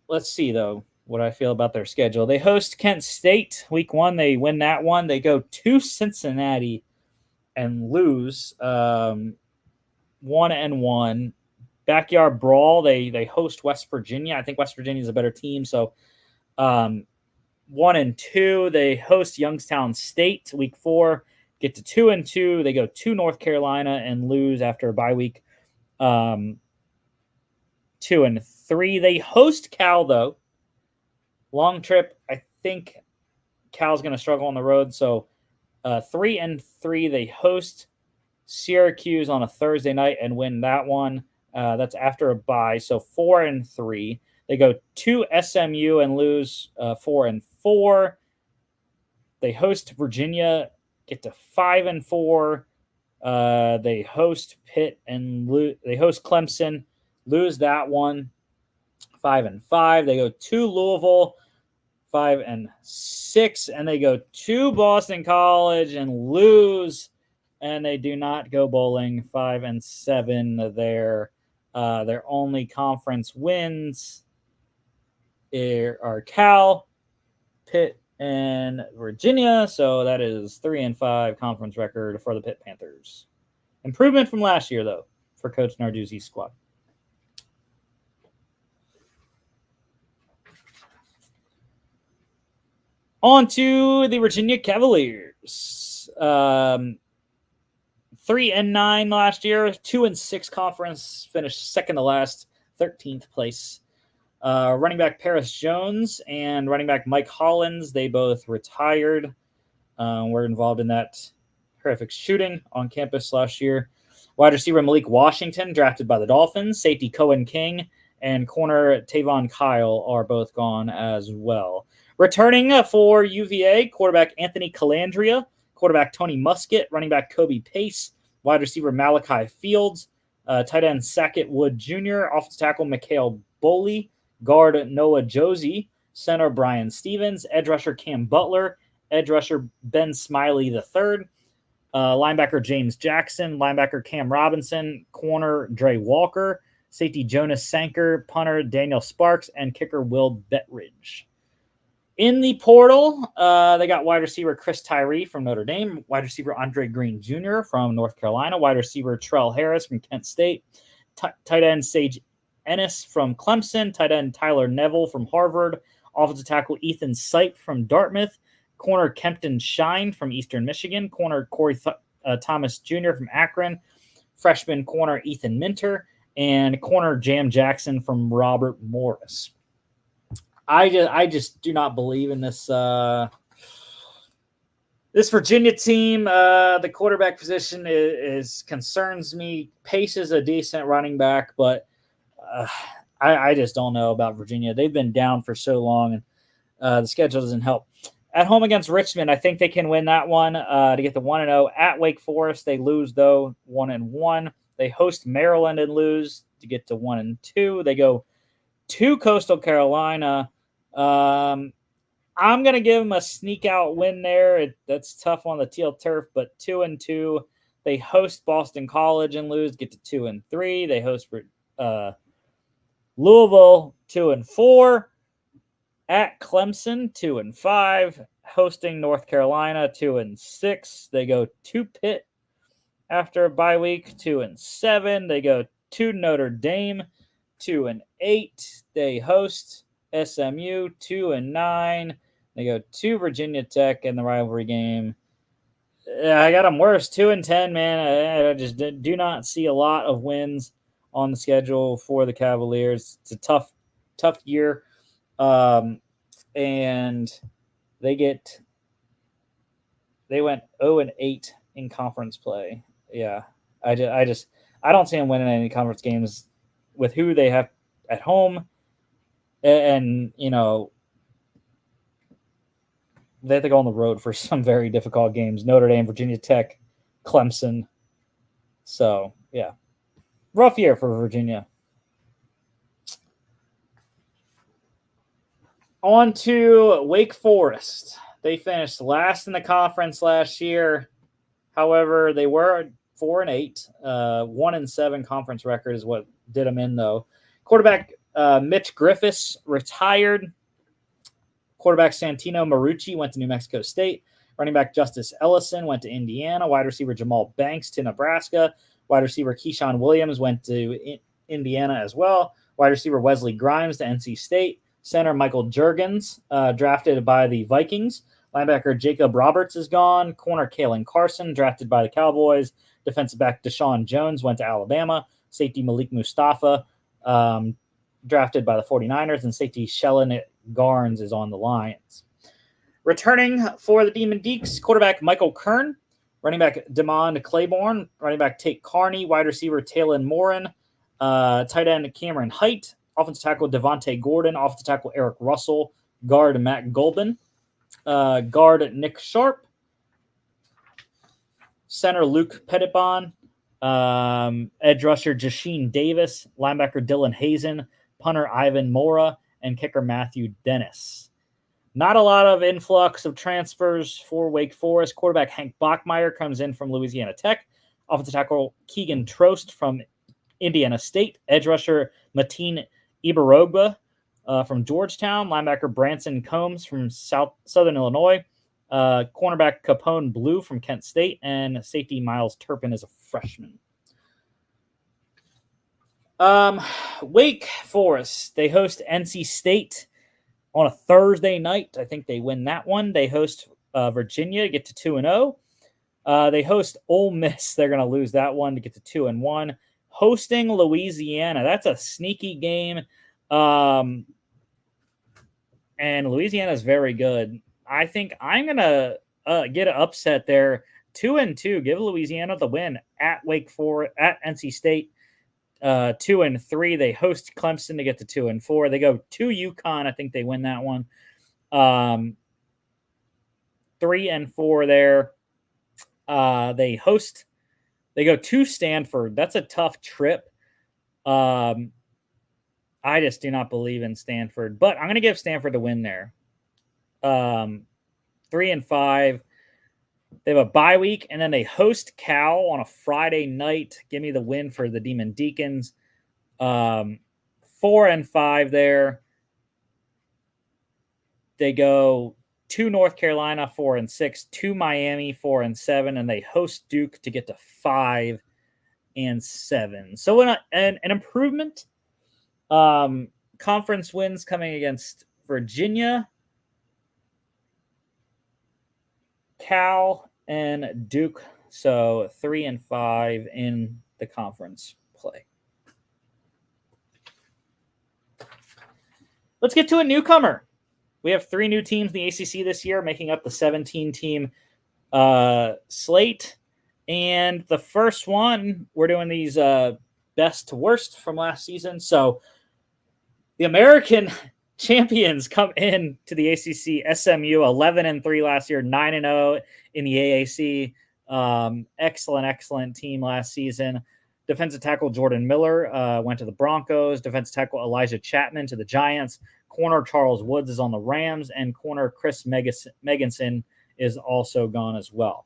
let's see, though, what I feel about their schedule. They host Kent State week 1. They win that one. They go to Cincinnati and lose 1-1. Backyard brawl. They host West Virginia. I think West Virginia is a better team. So 1-2. They host Youngstown State week 4. Get to 2-2. They go to North Carolina and lose after a bye week. 2-3. They host Cal though. Long trip. I think Cal's going to struggle on the road. So 3-3. They host Syracuse on a Thursday night and win that one. That's after a bye. So 4-3. They go to SMU and lose 4-4. They host Virginia, get to 5-4. They host Pitt and they host Clemson, lose that one, 5-5. They go to Louisville, 5-6, and they go to Boston College and lose. And they do not go bowling, 5-7 there. Their only conference wins are Cal, Pitt, and Virginia. So that is 3-5 conference record for the Pitt Panthers. Improvement from last year, though, for Coach Narduzzi's squad. On to the Virginia Cavaliers. 3-9 last year, 2-6 conference, finished second to last, 13th place. Running back Paris Jones and running back Mike Hollins, they both retired. Were involved in that horrific shooting on campus last year. Wide receiver Malik Washington, drafted by the Dolphins. Safety Cohen King and corner Tavon Kyle are both gone as well. Returning for UVA, quarterback Anthony Calandria, quarterback Tony Muskett, running back Kobe Pace, wide receiver Malachi Fields, tight end Sackett Wood Jr., offensive tackle Mikhail Boley, guard Noah Josie, center Brian Stevens, edge rusher Cam Butler, edge rusher Ben Smiley III, linebacker James Jackson, linebacker Cam Robinson, corner Dre Walker, safety Jonas Sanker, punter Daniel Sparks, and kicker Will Bettridge. In the portal, they got wide receiver Chris Tyree from Notre Dame, wide receiver Andre Green Jr. from North Carolina, wide receiver Trell Harris from Kent State, tight end Sage Ennis from Clemson, tight end Tyler Neville from Harvard, offensive tackle Ethan Sipe from Dartmouth, corner Kempton Shine from Eastern Michigan, corner Corey Thomas Jr. from Akron, freshman corner Ethan Minter, and corner Jam Jackson from Robert Morris. I just do not believe in this this Virginia team. The quarterback position is concerns me. Pace is a decent running back, but I just don't know about Virginia. They've been down for so long, and the schedule doesn't help. At home against Richmond, I think they can win that one to get the 1-0. At Wake Forest, they lose, though, 1-1. They host Maryland and lose to get to 1-2. They go to Coastal Carolina. I'm going to give them a sneak out win there. That's tough on the teal turf, but 2-2. They host Boston College and lose, get to 2-3. They host Louisville, 2-4. At Clemson, 2-5. Hosting North Carolina, 2-6. They go to Pitt after a bye week, 2-7. They go to Notre Dame, 2-8. They host SMU, 2-9. They go to Virginia Tech in the rivalry game. I got them worse, 2-10. Man, I just do not see a lot of wins on the schedule for the Cavaliers. It's a tough year, and they went 0-8 in conference play. Yeah, I don't see them winning any conference games with who they have at home, and they have to go on the road for some very difficult games. Notre Dame, Virginia Tech, Clemson. So, yeah. Rough year for Virginia. On to Wake Forest. They finished last in the conference last year. However, they were 4-8. 1-7 conference record is what did them in, though. Quarterback Mitch Griffiths retired. Quarterback Santino Marucci went to New Mexico State. Running back Justice Ellison went to Indiana. Wide receiver Jamal Banks to Nebraska. Wide receiver Keyshawn Williams went to Indiana as well. Wide receiver Wesley Grimes to NC State. Center Michael Juergens, drafted by the Vikings. Linebacker Jacob Roberts is gone. Corner Kalen Carson, drafted by the Cowboys. Defensive back Deshaun Jones went to Alabama. Safety Malik Mustafa, drafted by the 49ers. And safety Shellen Garnes is on the Lions. Returning for the Demon Deacs, quarterback Michael Kern. Running back Demond Claiborne. Running back Tate Carney. Wide receiver Talon Morin. Tight end Cameron Height. Offensive tackle Devontae Gordon. Offensive tackle Eric Russell. Guard Matt Golden. Guard Nick Sharp. Center Luke Pettibon. Edge rusher Jasheen Davis. Linebacker Dylan Hazen. Punter Ivan Mora. And kicker Matthew Dennis. Not a lot of influx of transfers for Wake Forest. Quarterback Hank Bachmeier comes in from Louisiana Tech. Offensive tackle Keegan Trost from Indiana State. Edge rusher Mateen Ibarogba from Georgetown. Linebacker Branson Combs from Southern Illinois. Cornerback Capone Blue from Kent State. And safety Miles Turpin is a freshman. Wake Forest, they host NC State on a Thursday night. I think they win that one. They host Virginia, get to 2-0. They host Ole Miss. They're going to lose that one to get to 2-1. Hosting Louisiana. That's a sneaky game. And Louisiana is very good. I think I'm going to get an upset there. 2-2. Give Louisiana the win at Wake Forest, at NC State. 2-3. They host Clemson to get to 2-4. They go to UConn. I think they win that one. 3-4 there. They go to Stanford. That's a tough trip. I just do not believe in Stanford, but I'm going to give Stanford the win there. 3-5. They have a bye week, and then they host Cal on a Friday night. Give me the win for the Demon Deacons. 4-5 there. They go to North Carolina, 4-6, to Miami, 4-7, and they host Duke to get to 5-7. So an improvement. Conference wins coming against Virginia, Cal, and Duke. So 3-5 in the conference play. Let's get to a newcomer. We have 3 new teams in the ACC this year, making up the 17-team slate. And the first one, we're doing these best to worst from last season. So the American champions come in to the ACC. SMU 11-3 last year, 9-0 in the AAC. Excellent team last season. Defensive tackle Jordan Miller went to the Broncos. Defensive tackle Elijah Chapman to the Giants. Corner Charles Woods is on the Rams, and corner Chris Meganson is also gone as well.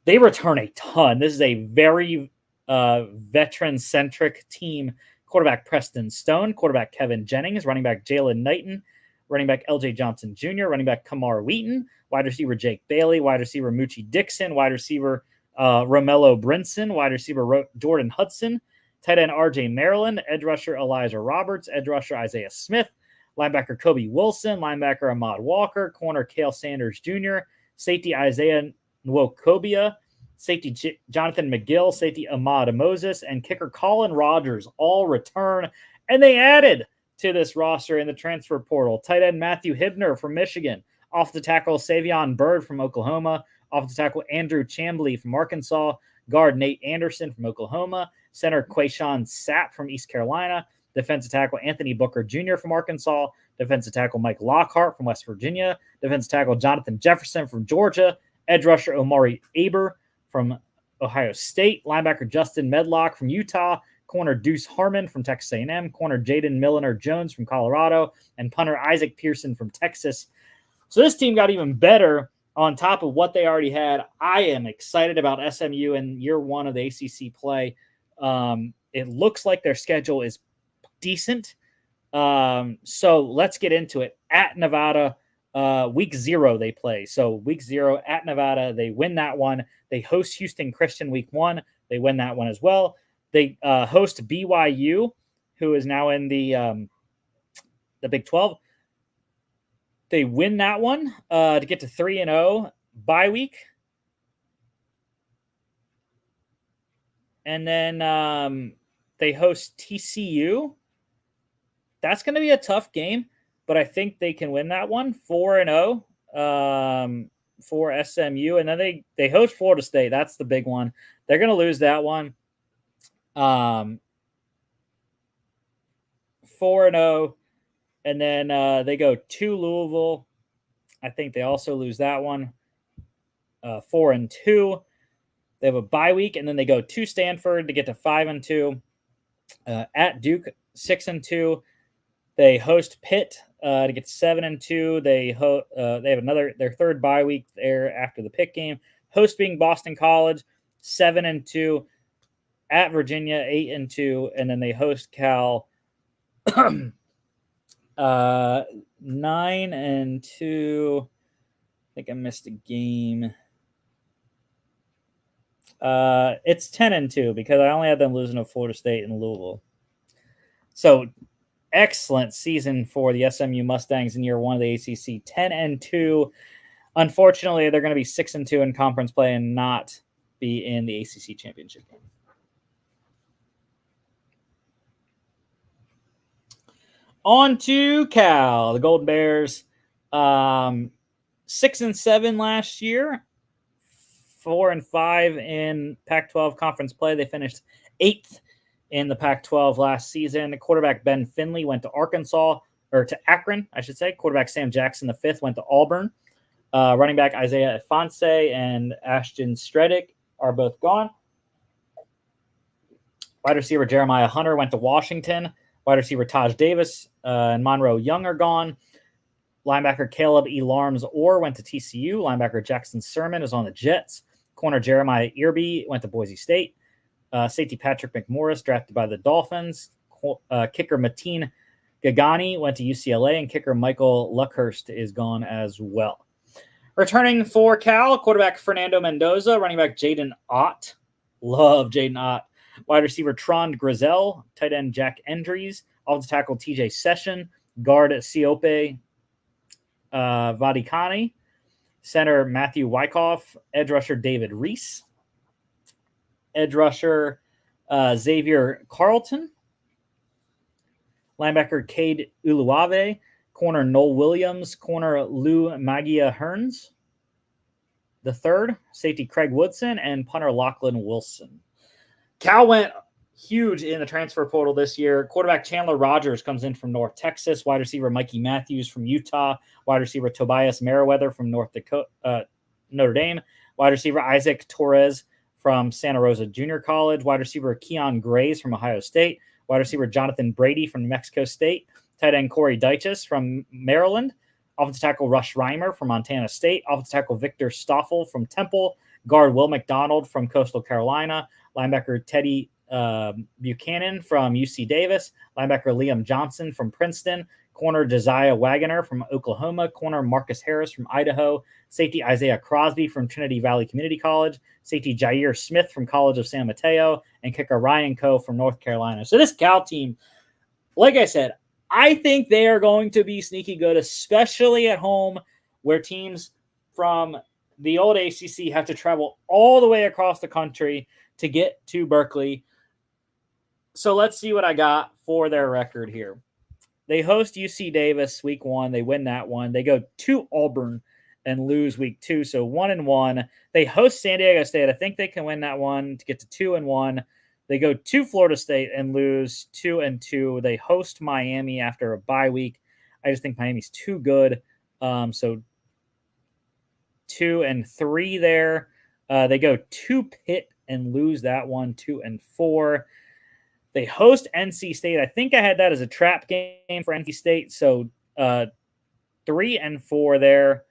They return a ton. This is a very veteran-centric team quarterback Preston Stone, quarterback Kevin Jennings, running back Jalen Knighton, running back LJ Johnson Jr., running back Kamar Wheaton, wide receiver Jake Bailey, wide receiver Moochie Dixon, wide receiver Romello Brinson, wide receiver Jordan Hudson, tight end RJ Maryland, edge rusher Elijah Roberts, edge rusher Isaiah Smith, linebacker Kobe Wilson, linebacker Ahmad Walker, corner Cale Sanders Jr., safety Isaiah Nwokobia, safety Jonathan McGill, safety Ahmad Moses, and kicker Colin Rogers all return. And they added to this roster in the transfer portal tight end Matthew Hibner from Michigan, off the tackle Savion Byrd from Oklahoma, off the tackle Andrew Chambly from Arkansas, guard Nate Anderson from Oklahoma, center Quayshawn Sapp from East Carolina, defensive tackle Anthony Booker Jr. from Arkansas, defensive tackle Mike Lockhart from West Virginia, defensive tackle Jonathan Jefferson from Georgia, edge rusher Omari Aber from Ohio State, linebacker Justin Medlock from Utah, corner Deuce Harmon from Texas A&M, corner Jaden Milliner-Jones from Colorado, and punter Isaac Pearson from Texas. So this team got even better on top of what they already had. I am excited about SMU in year one of the ACC play. It looks like their schedule is decent. So let's get into it. At Nevada, week 0 they play. So week 0 at Nevada, they win that one. They host Houston Christian week 1. They win that one as well. They host BYU, who is now in the Big 12. They win that one to get to 3-0 bye week. And then they host TCU. That's going to be a tough game, but I think they can win that one 4-0 for SMU. And then they host Florida State. That's the big one. They're going to lose that one 4-0. And then they go to Louisville. I think they also lose that one 4-2. They have a bye week, and then they go to Stanford to get to 5-2. At Duke, 6-2. They host Pitt to get to 7-2. They have their third bye week there after the Pitt game. Hosting Boston College, 7-2. At Virginia, 8-2, and then they host Cal 9-2. I think I missed a game. It's 10-2 because I only had them losing to Florida State and Louisville. So excellent season for the SMU Mustangs in year one of the ACC. 10-2. Unfortunately, they're going to be 6-2 in conference play and not be in the ACC championship game. On to Cal, the Golden Bears, 6-7 last year, 4-5 in Pac-12 conference play. They finished 8th in the Pac-12 last season. The quarterback Ben Finley went to Akron, I should say. Quarterback Sam Jackson, the 5th, went to Auburn. Running back Isaiah Ifanse and Ashton Stredick are both gone. Wide receiver Jeremiah Hunter went to Washington. Wide receiver Taj Davis and Monroe Young are gone. Linebacker Caleb E. Larms-Orr went to TCU. Linebacker Jackson Sermon is on the Jets. Corner Jeremiah Irby went to Boise State. Safety Patrick McMorris drafted by the Dolphins. Kicker Mateen Gagani went to UCLA, and kicker Michael Luckhurst is gone as well. Returning for Cal, quarterback Fernando Mendoza, running back Jaden Ott. Love Jaden Ott. Wide receiver Trond Grizel, tight end Jack Endries, offensive tackle TJ Session, guard Siope Vadikani, center Matthew Wyckoff, edge rusher David Reese, edge rusher Xavier Carlton, linebacker Cade Uluave, corner Noel Williams, corner Lou Magia Hearns, the third, safety Craig Woodson, and punter Lachlan Wilson. Cal went huge in the transfer portal this year. Quarterback Chandler Rogers comes in from North Texas. Wide receiver Mikey Matthews from Utah. Wide receiver Tobias Merriweather from Notre Dame. Wide receiver Isaac Torres from Santa Rosa Junior College. Wide receiver Keon Grays from Ohio State. Wide receiver Jonathan Brady from New Mexico State. Tight end Corey Dyches from Maryland. Offensive tackle Rush Reimer from Montana State. Offensive tackle Victor Stoffel from Temple. Guard Will McDonald from Coastal Carolina. Linebacker Teddy Buchanan from UC Davis, linebacker Liam Johnson from Princeton, corner Josiah Wagoner from Oklahoma, corner Marcus Harris from Idaho, safety Isaiah Crosby from Trinity Valley Community College, safety Jair Smith from College of San Mateo, and kicker Ryan Coe from North Carolina. So this Cal team, like I said, I think they are going to be sneaky good, especially at home where teams from the old ACC have to travel all the way across the country to get to Berkeley. So let's see what I got for their record here. They host UC Davis week 1. They win that one. They go to Auburn and lose week 2. So 1-1. They host San Diego State. I think they can win that one to get to 2-1. They go to Florida State and lose 2-2. They host Miami after a bye week. I just think Miami's too good. So 2-3 there. They go to Pitt and lose that one 2-4. They host NC State. I think I had that as a trap game for NC State. So 3-4 there.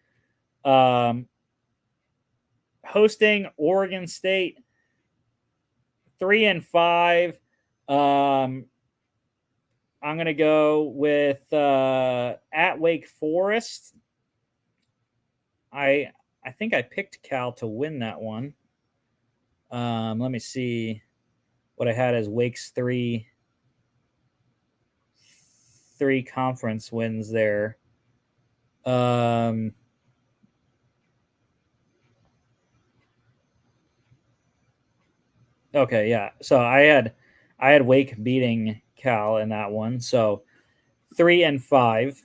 Hosting Oregon State 3-5. I'm going to go with at Wake Forest. I think I picked Cal to win that one. Let me see what I had as Wake's three conference wins there. Okay, yeah. So I had Wake beating Cal in that one. So 3-5.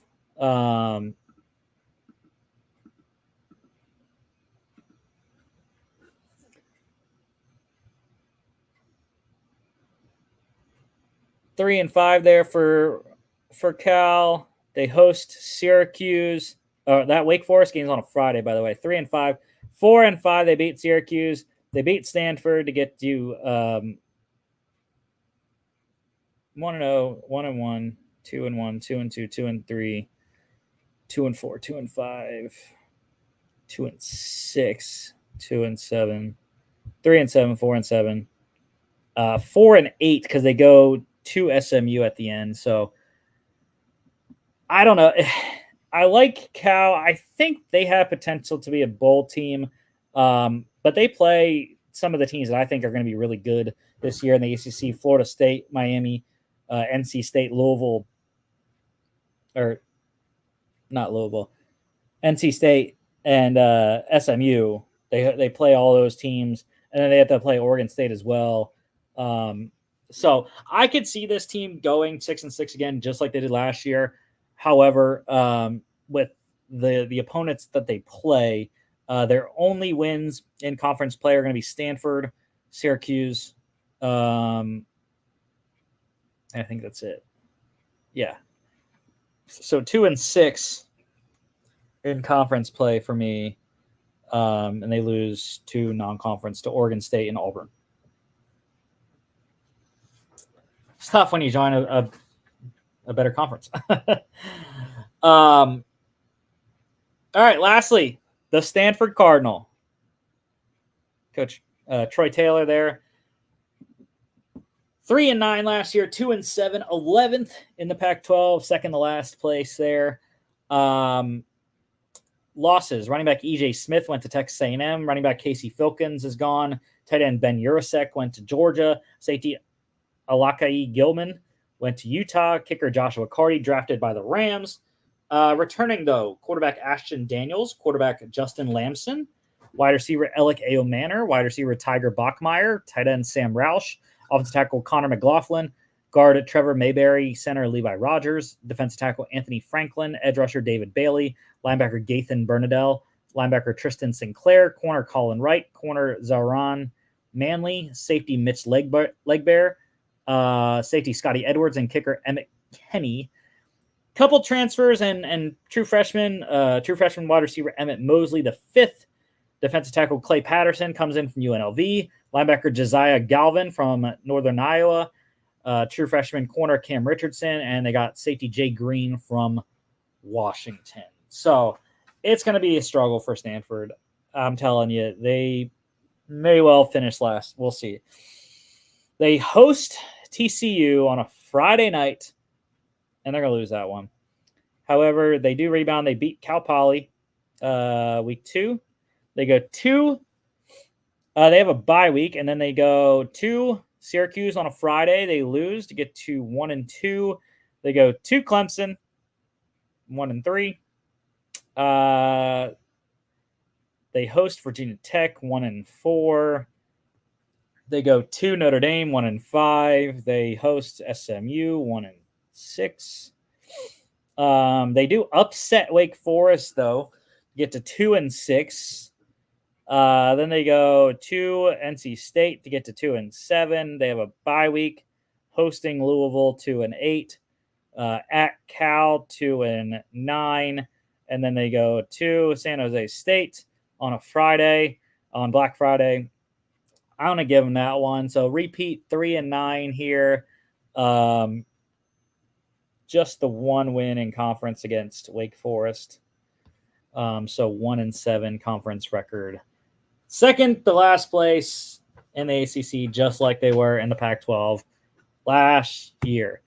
3-5 there for Cal. They host Syracuse. That Wake Forest game is on a Friday, by the way. 3-5. 4-5. They beat Syracuse. They beat Stanford to get to 1-0, 1-1, 2-1, 2-2, 2-3, 2-4, 2-5, 2-6, 2-7, 3-7, 4-7, 4-8 because they go to SMU at the end. So I don't know. I like Cal. I think they have potential to be a bowl team. But they play some of the teams that I think are going to be really good this year in the ACC: Florida State, Miami, NC State, Louisville, or not Louisville, NC State, and SMU. They play all those teams, and then they have to play Oregon State as well. So I could see this team going 6-6 again, just like they did last year. However, with the opponents that they play, their only wins in conference play are going to be Stanford, Syracuse. I think that's it. Yeah. So 2-6 in conference play for me. And they lose 2 non-conference to Oregon State and Auburn. It's tough when you join a better conference. All right. Lastly, the Stanford Cardinal. Coach Troy Taylor there. 3-9 last year, 2-7, 11th in the Pac-12, second to last place there. Losses. Running back E.J. Smith went to Texas A&M. Running back Casey Filkins is gone. Tight end Ben Urasek went to Georgia. Safety Alakai Gilman went to Utah. Kicker Joshua Carty drafted by the Rams. Returning, though, quarterback Ashton Daniels, quarterback Justin Lamson, wide receiver Alec A. Manor, wide receiver Tiger Bachmeyer, tight end Sam Roush, offensive tackle Connor McLaughlin, guard Trevor Mayberry, center Levi Rogers, defensive tackle Anthony Franklin, edge rusher David Bailey, linebacker Gathan Bernadelle, linebacker Tristan Sinclair, corner Colin Wright, corner Zaran Manley, safety Mitch Legbear, safety Scotty Edwards, and kicker Emmett Kenny. Couple transfers and true freshman wide receiver Emmett Mosley, the 5th defensive tackle Clay Patterson comes in from UNLV, linebacker Josiah Galvin from Northern Iowa, true freshman corner Cam Richardson, and they got safety Jay Green from Washington. So it's going to be a struggle for Stanford. I'm telling you, they may well finish last. We'll see. They host TCU on a Friday night, and they're going to lose that one. However, they do rebound. They beat Cal Poly week 2. They go to they have a bye week, and then they go to Syracuse on a Friday. They lose to get to 1-2. They go to Clemson, 1-3. They host Virginia Tech, 1-4. They go to Notre Dame, 1-5. They host SMU, 1-6. They do upset Wake Forest though, get to 2-6. Then they go to NC State to get to 2-7. They have a bye week, hosting Louisville 2-8. At Cal 2-9, and then they go to San Jose State on a Friday, on Black Friday. I'm gonna give them that one. So repeat 3-9 here. Just the one win in conference against Wake Forest. So 1-7 conference record. Second to last place in the ACC, just like they were in the Pac-12 last year.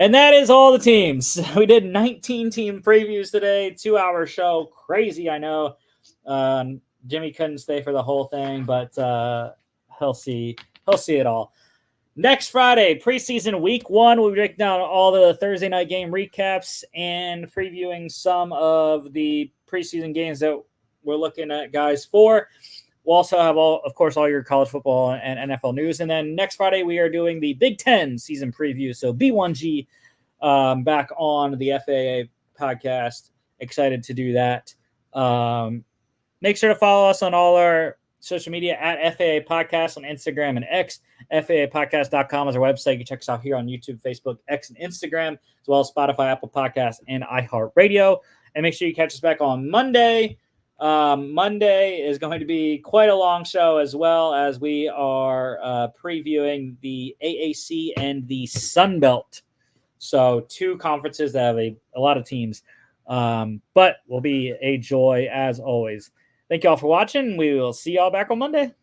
And that is all the teams. We did 19 team previews today, 2-hour show. Crazy, I know. Jimmy couldn't stay for the whole thing, but he'll see it all. Next Friday, preseason week 1, we'll break down all the Thursday night game recaps and previewing some of the preseason games that we're looking at, guys, for. We'll also have all your college football and NFL news. And then next Friday, we are doing the Big Ten season preview. So B1G back on the FAA podcast. Excited to do that. Make sure to follow us on all our social media at FAA Podcast on Instagram and X. FAApodcast.com is our website. You can check us out here on YouTube, Facebook, X, and Instagram, as well as Spotify, Apple Podcasts, and iHeartRadio. And make sure you catch us back on Monday. Monday is going to be quite a long show, as well as we are previewing the AAC and the Sun Belt. So 2 conferences that have a lot of teams, but will be a joy as always. Thank you all for watching. We will see y'all back on Monday.